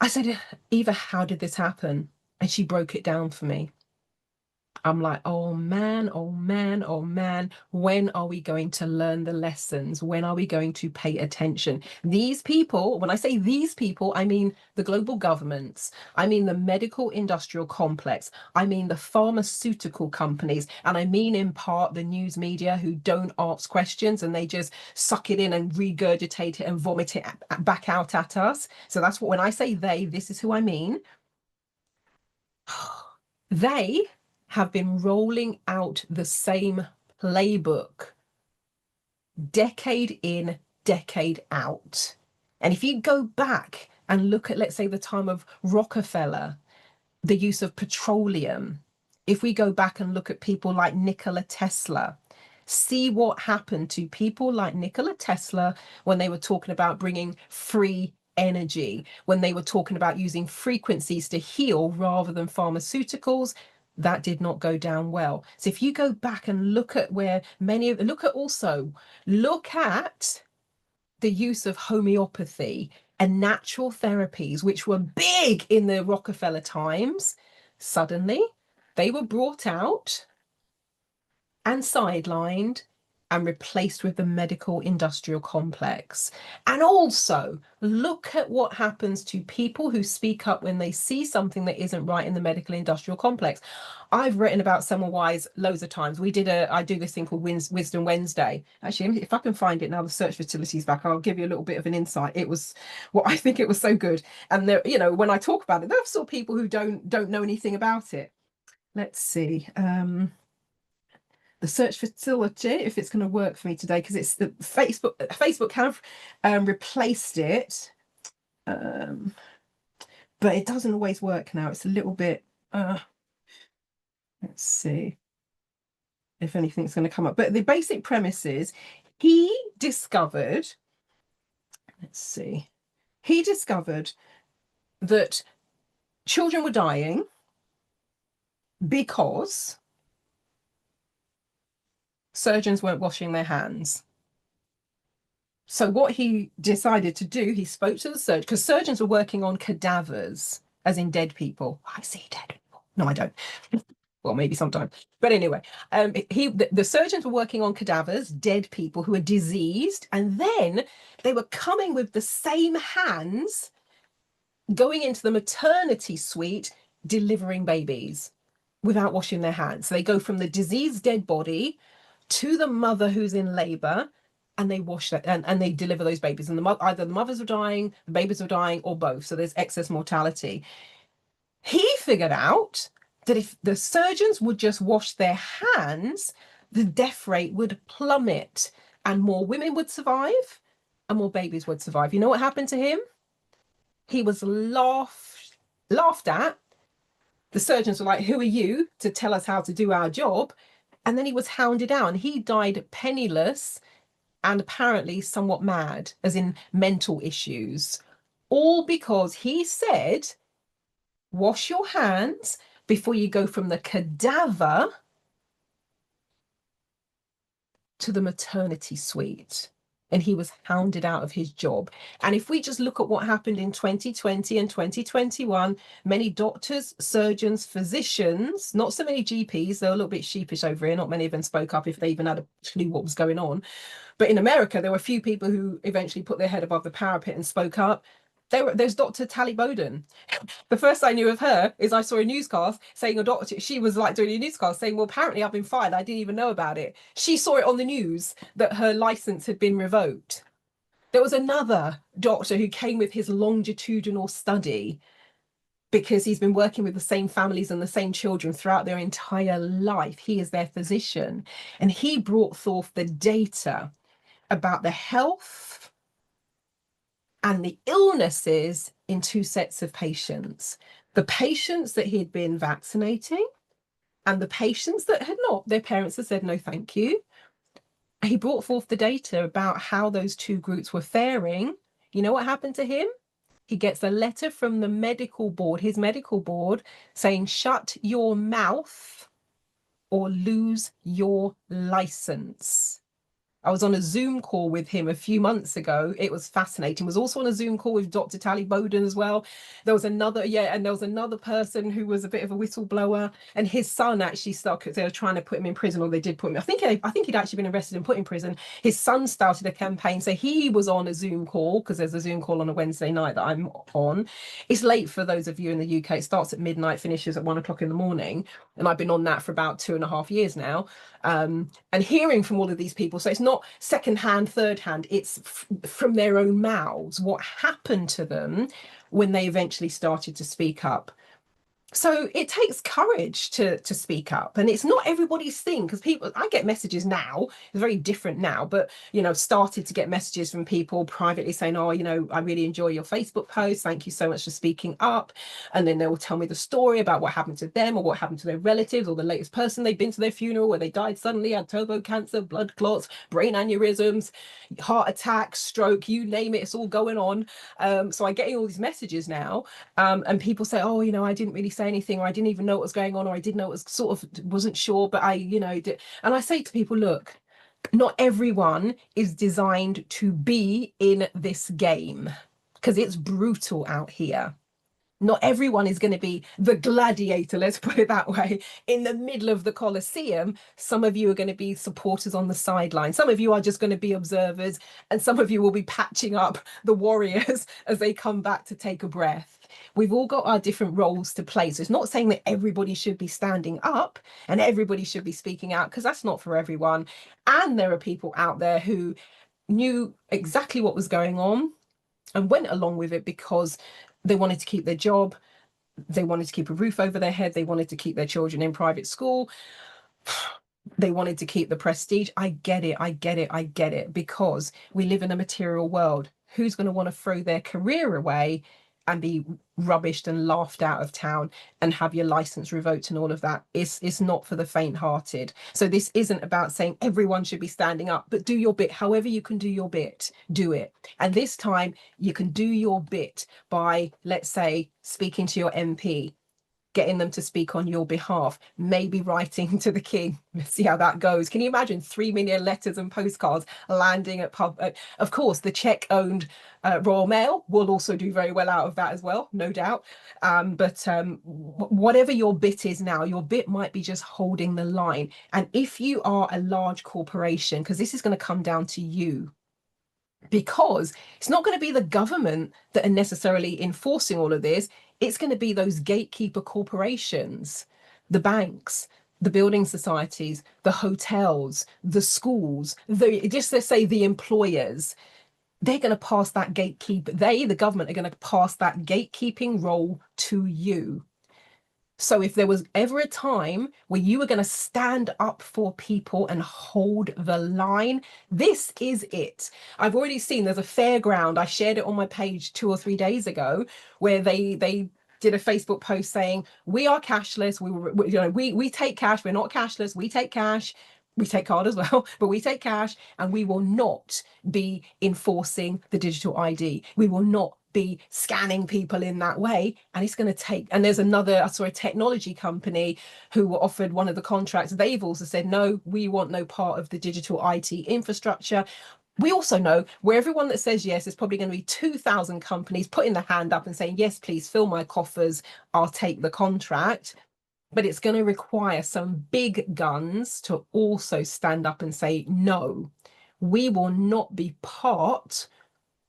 Speaker 1: I said, Eva, how did this happen? And she broke it down for me. I'm like, oh man, oh man, oh man, when are we going to learn the lessons? When are we going to pay attention? These people, when I say these people, I mean the global governments, I mean the medical industrial complex, I mean the pharmaceutical companies, and I mean in part the news media who don't ask questions and they just suck it in and regurgitate it and vomit it back out at us. So that's what, when I say they, this is who I mean. They have been rolling out the same playbook decade in, decade out. And if you go back and look at, let's say, the time of Rockefeller, the use of petroleum, if we go back and look at people like Nikola Tesla, see what happened to people like Nikola Tesla when they were talking about bringing free energy, when they were talking about using frequencies to heal rather than pharmaceuticals. That did not go down well. So if you go back and look at where many of, look at the use of homeopathy and natural therapies, which were big in the Rockefeller times, suddenly they were brought out and sidelined and replaced with the medical industrial complex. And also look at what happens to people who speak up when they see something that isn't right in the medical industrial complex. I've written about Semmelweis loads of times. I do this thing called Wisdom Wednesday. Actually, if I can find it now, the search facility's back, I'll give you a little bit of an insight. It was I think it was so good. And there, when I talk about it, there are still people who don't know anything about it. Let's see. The search facility, if it's going to work for me today, because it's the Facebook have replaced it, but it doesn't always work now. It's a little bit let's see if anything's going to come up, but the basic premise is he discovered that children were dying because surgeons weren't washing their hands. So what he decided to do, he spoke to the surgeon, because surgeons were working on cadavers, as in dead people. I see dead people. No, I don't. Well, maybe sometime. But anyway, the surgeons were working on cadavers, dead people who were diseased, and then they were coming with the same hands, going into the maternity suite, delivering babies without washing their hands. So they go from the diseased dead body to the mother who's in labor, and they wash that and they deliver those babies. And either the mothers are dying, the babies are dying, or both. So there's excess mortality. He figured out that if the surgeons would just wash their hands, the death rate would plummet and more women would survive and more babies would survive. You know what happened to him? He was laughed at. The surgeons were like, who are you to tell us how to do our job? And then he was hounded out, and he died penniless and apparently somewhat mad, as in mental issues, all because he said, wash your hands before you go from the cadaver to the maternity suite. And he was hounded out of his job. And if we just look at what happened in 2020 and 2021, many doctors, surgeons, physicians, not so many GPs, they're a little bit sheepish over here, not many of them spoke up if they even had a clue what was going on. But in America, there were a few people who eventually put their head above the parapet and spoke up. There's Dr. Tally Bowden. The first I knew of her is I saw a newscast saying she was like doing a newscast saying, well, apparently I've been fired. I didn't even know about it. She saw it on the news that her license had been revoked. There was another doctor who came with his longitudinal study because he's been working with the same families and the same children throughout their entire life. He is their physician. And he brought forth the data about the health and the illnesses in two sets of patients. The patients that he'd been vaccinating and the patients that had not. Their parents had said, no, thank you. He brought forth the data about how those two groups were faring. You know what happened to him? He gets a letter from the medical board, his medical board, saying, shut your mouth or lose your license. I was on a Zoom call with him a few months ago. It was fascinating. I was also on a Zoom call with Dr. Tally Bowden as well. There was another person who was a bit of a whistleblower, and his son actually started, they were trying to put him in prison, or they did put him, I think he'd actually been arrested and put in prison. His son started a campaign. So he was on a Zoom call, because there's a Zoom call on a Wednesday night that I'm on. It's late for those of you in the UK. It starts at midnight, finishes at 1 o'clock in the morning. And I've been on that for about 2.5 years now. And hearing from all of these people. So it's not second-hand, third-hand, it's from their own mouths what happened to them when they eventually started to speak up. So it takes courage to speak up, and it's not everybody's thing, because I get messages now, it's very different now, but started to get messages from people privately saying, oh, I really enjoy your Facebook post, thank you so much for speaking up. And then they will tell me the story about what happened to them, or what happened to their relatives, or the latest person they've been to their funeral where they died suddenly, had turbo cancer, blood clots, brain aneurysms, heart attack, stroke, you name it, it's all going on. So I'm getting all these messages now, and people say, oh, I didn't really say anything, or I didn't even know what was going on, or I did know it was wasn't sure, but I did. And I say to people, look, not everyone is designed to be in this game, because it's brutal out here. Not everyone is going to be the gladiator, let's put it that way, in the middle of the Colosseum. Some of you are going to be supporters on the sideline. Some of you are just going to be observers, and some of you will be patching up the warriors as they come back to take a breath. We've all got our different roles to play. So it's not saying that everybody should be standing up and everybody should be speaking out, because that's not for everyone. And there are people out there who knew exactly what was going on and went along with it because they wanted to keep their job, they wanted to keep a roof over their head, they wanted to keep their children in private school, they wanted to keep the prestige. I get it, because we live in a material world. Who's going to want to throw their career away and be rubbished and laughed out of town and have your license revoked and all of that? It's not for the faint-hearted. So this isn't about saying everyone should be standing up, but do your bit. However you can do your bit, do it. And this time you can do your bit by, let's say, speaking to your MP, getting them to speak on your behalf, maybe writing to the king. Let's see how that goes. Can you imagine 3 million letters and postcards landing at pub? Of course, the Czech-owned Royal Mail will also do very well out of that as well, no doubt. But whatever your bit is now, your bit might be just holding the line. And if you are a large corporation, because this is going to come down to you, because it's not going to be the government that are necessarily enforcing all of this. It's going to be those gatekeeper corporations, the banks, the building societies, the hotels, the schools, just let's say the employers. They're going to pass that gatekeeper, the government are going to pass that gatekeeping role to you. So if there was ever a time where you were going to stand up for people and hold the line, this is it. I've already seen there's a fairground. I shared it on my page 2 or 3 days ago, where they did a Facebook post saying, we are cashless. We take cash. We're not cashless. We take cash. We take card as well, but we take cash, and we will not be enforcing the digital ID. We will not be scanning people in that way. And it's going to take, and there's another, I saw a technology company who were offered one of the contracts. They've also said, no, we want no part of the digital IT infrastructure. We also know where everyone that says yes, is probably going to be 2,000 companies putting their hand up and saying, yes, please fill my coffers, I'll take the contract. But it's going to require some big guns to also stand up and say, no, we will not be part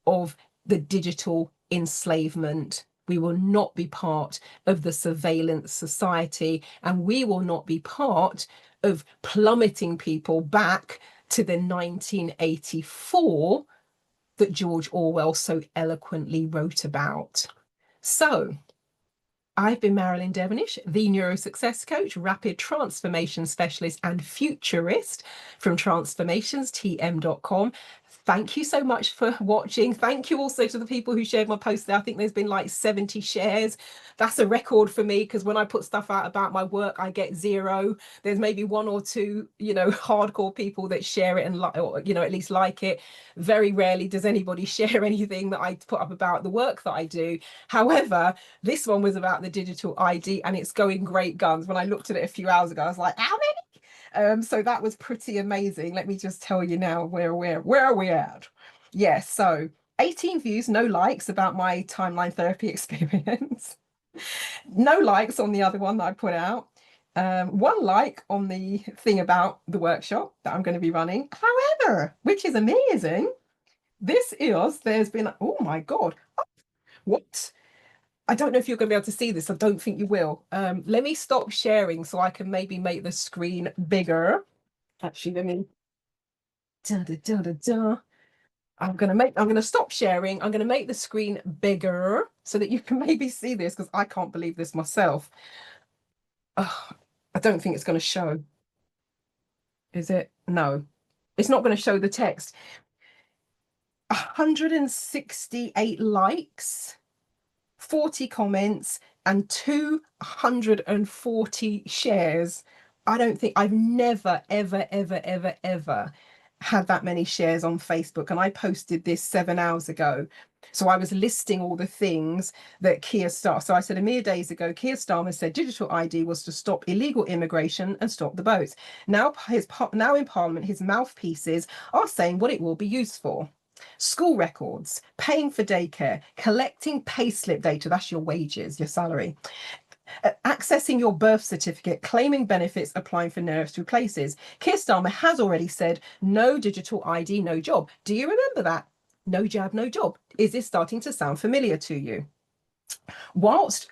Speaker 1: of the digital enslavement. We will not be part of the surveillance society, and we will not be part of plummeting people back to the 1984 that George Orwell so eloquently wrote about. So I've been Marilyn Devonish, the NeuroSuccess coach, rapid transformation specialist, and futurist from transformationstm.com. Thank you so much for watching. Thank you also to the people who shared my post there. I think there's been like 70 shares. That's a record for me, because when I put stuff out about my work, I get 0. There's maybe 1 or 2, hardcore people that share it and at least like it. Very rarely does anybody share anything that I put up about the work that I do. However, this one was about the digital ID, and it's going great guns. When I looked at it a few hours ago, I was like, how many? So that was pretty amazing. Let me just tell you now where are we at? Yes, so 18 views, no likes about my timeline therapy experience. No likes on the other one that I put out. 1 like on the thing about the workshop that I'm going to be running. However, which is amazing, there's been, oh my God, what? I don't know if you're going to be able to see this. I don't think you will. Let me stop sharing so I can maybe make the screen bigger. Actually, let me. I'm going to stop sharing. I'm going to make the screen bigger so that you can maybe see this, because I can't believe this myself. I don't think it's going to show. Is it? No, it's not going to show the text. 168 likes. 40 comments and 240 shares. I don't think I've never, ever had that many shares on Facebook. And I posted this 7 hours ago. So I was listing all the things that Keir Starmer. So I said a mere days ago, Keir Starmer said digital ID was to stop illegal immigration and stop the boats. Now in Parliament, his mouthpieces are saying what it will be used for. School records, paying for daycare, collecting payslip data, that's your wages, your salary, accessing your birth certificate, claiming benefits, applying for nursery places. Keir Starmer has already said no digital ID, no job. Do you remember that? No jab, no job. Is this starting to sound familiar to you? Whilst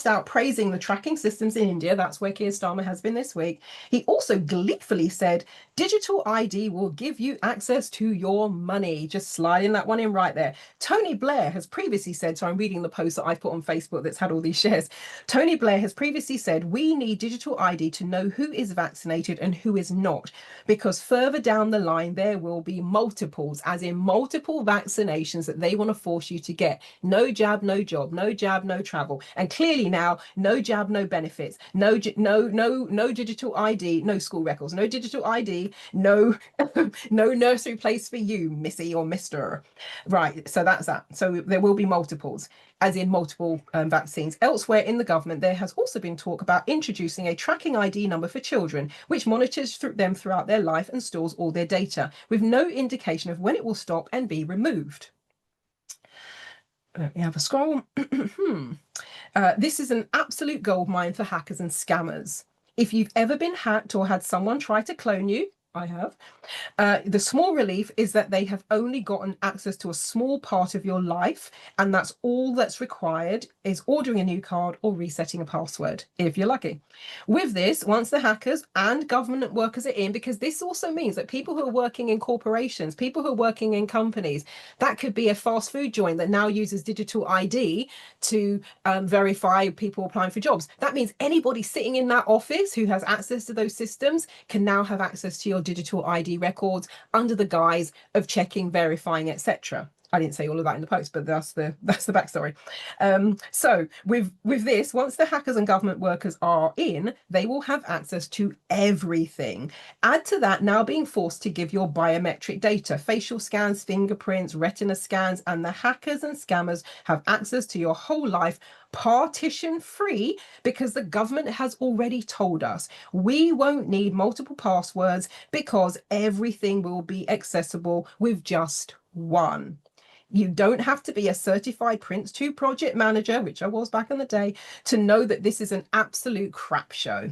Speaker 1: out praising the tracking systems in India, that's where Keir Starmer has been this week, he also gleefully said, digital ID will give you access to your money. Just sliding that one in right there. Tony Blair has previously said, so I'm reading the post that I put on Facebook that's had all these shares. Tony Blair has previously said, we need digital ID to know who is vaccinated and who is not, because further down the line, there will be multiples, as in multiple vaccinations that they want to force you to get. No jab, no job, no jab, no travel. And clearly now, no jab, no benefits, no digital ID, no school records, no digital ID, no no nursery place for you, Missy or Mister. Right, so that's that. So there will be multiples, as in multiple vaccines. Elsewhere in the government, there has also been talk about introducing a tracking ID number for children, which monitors them throughout their life and stores all their data, with no indication of when it will stop and be removed. Let me have a scroll. This is an absolute goldmine for hackers and scammers. If you've ever been hacked or had someone try to clone you, I have. The small relief is that they have only gotten access to a small part of your life, and that's all that's required is ordering a new card or resetting a password, if you're lucky. With this, once the hackers and government workers are in, because this also means that people who are working in corporations, people who are working in companies, that could be a fast food joint that now uses digital ID to verify people applying for jobs. That means anybody sitting in that office who has access to those systems can now have access to your digital ID records under the guise of checking, verifying, etc. I didn't say all of that in the post, but that's the backstory. So with this, once the hackers and government workers are in, they will have access to everything. Add to that now being forced to give your biometric data, facial scans, fingerprints, retina scans, and the hackers and scammers have access to your whole life, partition free, because the government has already told us we won't need multiple passwords because everything will be accessible with just one. You don't have to be a certified Prince2 project manager, which I was back in the day, to know that this is an absolute crap show.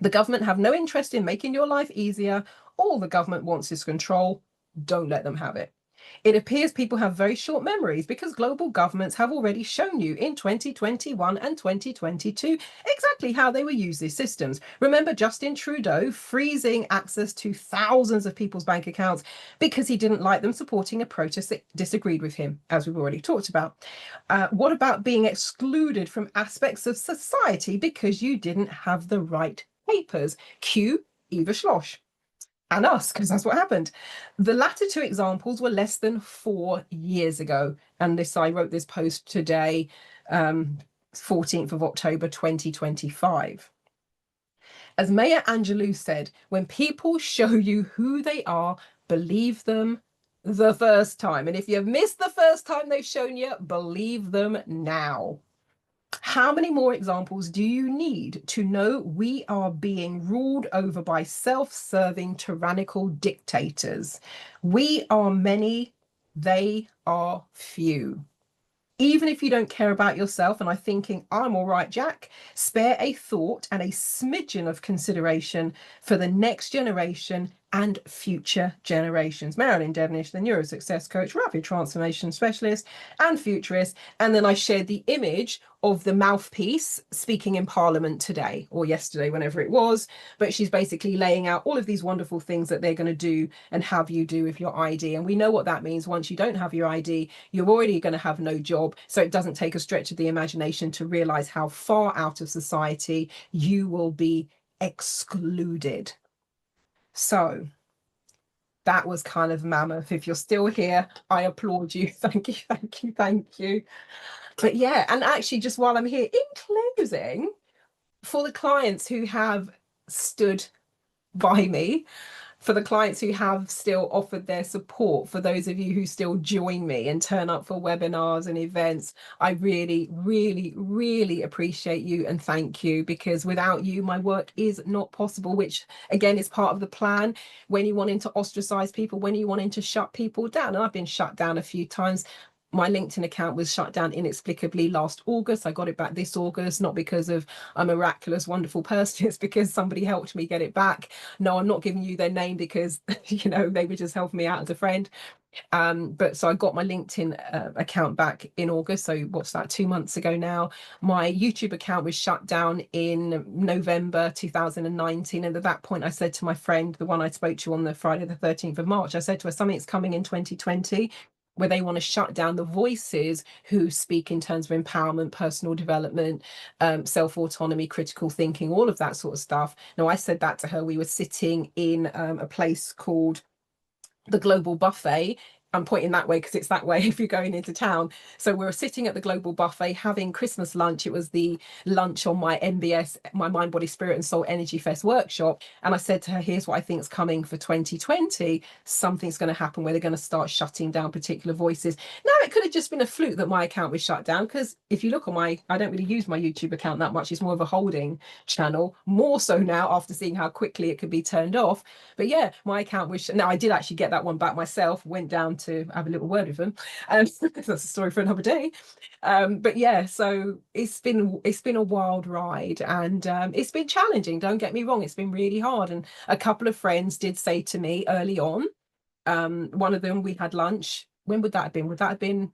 Speaker 1: The government have no interest in making your life easier. All the government wants is control. Don't let them have it. It appears people have very short memories because global governments have already shown you in 2021 and 2022 exactly how they will use these systems. Remember Justin Trudeau freezing access to thousands of people's bank accounts because he didn't like them supporting a protest that disagreed with him, as we've already talked about. What about being excluded from aspects of society because you didn't have the right papers? Cue Eva Schloss. And us, because that's what happened. The latter two examples were less than 4 years ago. And I wrote this post today, 14th of October, 2025. As Maya Angelou said, when people show you who they are, believe them the first time. And if you've missed the first time they've shown you, believe them now. How many more examples do you need to know we are being ruled over by self-serving tyrannical dictators? We are many, they are few. Even if you don't care about yourself and are thinking, I'm all right, Jack, spare a thought and a smidgen of consideration for the next generation and future generations. Marilyn Devonish, the NeuroSuccess coach, rapid transformation specialist and futurist. And then I shared the image of the mouthpiece speaking in Parliament today or yesterday, whenever it was. But she's basically laying out all of these wonderful things that they're going to do and have you do with your ID. And we know what that means. Once you don't have your ID, you're already going to have no job. So it doesn't take a stretch of the imagination to realize how far out of society you will be excluded. So that was kind of mammoth. If you're still here, I applaud you. Thank you, thank you, thank you. But yeah, and actually just while I'm here, in closing, for the clients who have stood by me, for the clients who have still offered their support, for those of you who still join me and turn up for webinars and events, I really, really, really appreciate you and thank you, because without you, my work is not possible, which again is part of the plan. When you're wanting to ostracize people, when you're wanting to shut people down, and I've been shut down a few times. My LinkedIn account was shut down inexplicably last August. I got it back this August, not because of a miraculous, wonderful person. It's because somebody helped me get it back. No, I'm not giving you their name because, you know, they were just helping me out as a friend. But so I got my LinkedIn account back in August. So what's that, 2 months ago now? My YouTube account was shut down in November 2019. And at that point, I said to my friend, the one I spoke to on the Friday, the 13th of March, I said to her, something's coming in 2020 where they want to shut down the voices who speak in terms of empowerment, personal development, self-autonomy, critical thinking, all of that sort of stuff. Now, I said that to her. We were sitting in a place called the Global Buffet. I'm pointing that way because it's that way if you're going into town. So we were sitting at the Global Buffet having Christmas lunch. It was the lunch on my MBS, my Mind, Body, Spirit and Soul Energy Fest workshop. And I said to her, here's what I think is coming for 2020. Something's going to happen where they're going to start shutting down particular voices. Now, it could have just been a fluke that my account was shut down, because if you look on I don't really use my YouTube account that much. It's more of a holding channel, more so now after seeing how quickly it could be turned off. But yeah, my account was, now I did actually get that one back myself, went down to have a little word with them. That's a story for another day. But yeah, so it's been a wild ride, and it's been challenging. Don't get me wrong, it's been really hard. And a couple of friends did say to me early on, one of them, we had lunch. When would that have been? Would that have been,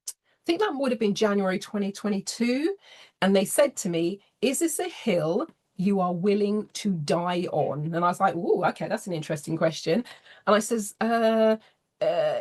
Speaker 1: I think that would have been January 2022. And they said to me, is this a hill you are willing to die on? And I was like, oh, okay, that's an interesting question. And I says,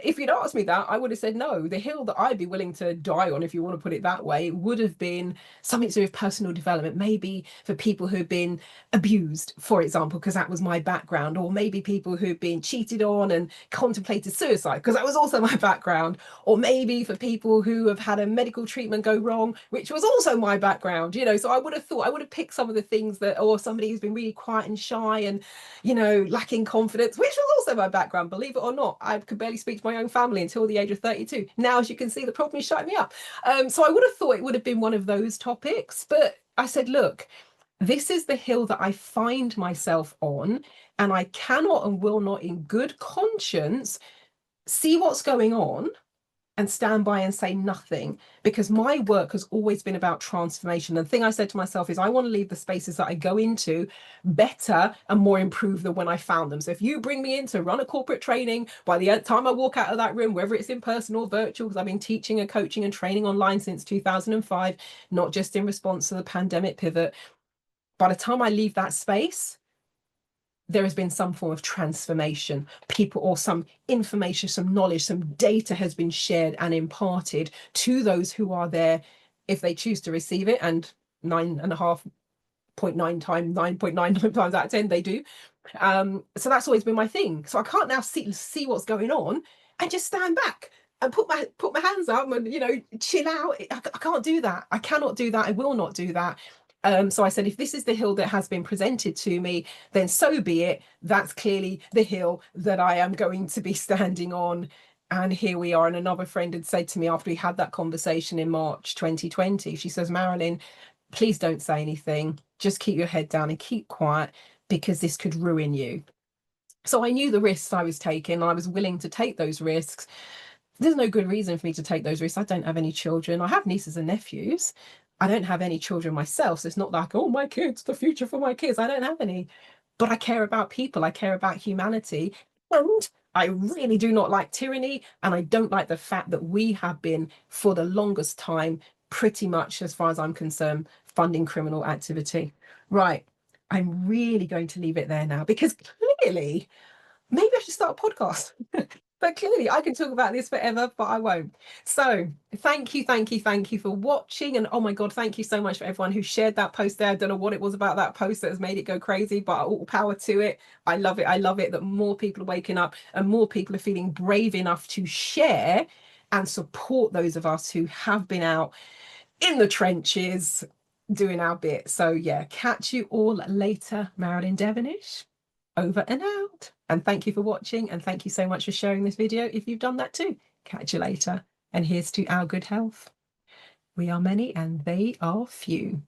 Speaker 1: if you'd asked me that, I would have said no. The hill that I'd be willing to die on, if you want to put it that way, would have been something to do with personal development, maybe for people who've been abused, for example, because that was my background, or maybe people who've been cheated on and contemplated suicide, because that was also my background, or maybe for people who have had a medical treatment go wrong, which was also my background, you know. So I would have thought I would have picked some of the things that, or somebody who's been really quiet and shy and, you know, lacking confidence, which was also my background, believe it or not. I could barely speak to my own family until the age of 32. Now, as you can see, the problem is shutting me up. So I would have thought it would have been one of those topics, but I said, look, this is the hill that I find myself on, and I cannot and will not in good conscience see what's going on and stand by and say nothing, because my work has always been about transformation. And the thing I said to myself is I want to leave the spaces that I go into better and more improved than when I found them. So if you bring me in to run a corporate training, by the time I walk out of that room, whether it's in person or virtual, because I've been teaching and coaching and training online since 2005, not just in response to the pandemic pivot, by the time I leave that space, there has been some form of transformation. People, or some information, some knowledge, some data has been shared and imparted to those who are there, if they choose to receive it. And 9.9 times out of 10 they do. So that's always been my thing. So I can't now see what's going on and just stand back and put my hands up and, you know, chill out. I can't do that. I cannot do that. I will not do that. So I said, if this is the hill that has been presented to me, then so be it. That's clearly the hill that I am going to be standing on. And here we are. And another friend had said to me after we had that conversation in March 2020, she says, Marilyn, please don't say anything. Just keep your head down and keep quiet, because this could ruin you. So I knew the risks I was taking, and I was willing to take those risks. There's no good reason for me to take those risks. I don't have any children. I have nieces and nephews. I don't have any children myself. So it's not like, oh, my kids, the future for my kids. I don't have any. But I care about people. I care about humanity. And I really do not like tyranny. And I don't like the fact that we have been, for the longest time, pretty much, as far as I'm concerned, funding criminal activity. Right. I'm really going to leave it there now, because clearly, maybe I should start a podcast. But clearly I can talk about this forever, but I won't. So thank you for watching. And oh my God, thank you so much for everyone who shared that post there. I don't know what it was about that post that has made it go crazy, but all power to it. I love it. I love it that more people are waking up and more people are feeling brave enough to share and support those of us who have been out in the trenches doing our bit. So yeah, catch you all later. Marilyn Devonish. over and out. And thank you for watching, and thank you so much for sharing this video if you've done that too. Catch you later. And here's to our good health. We are many and they are few.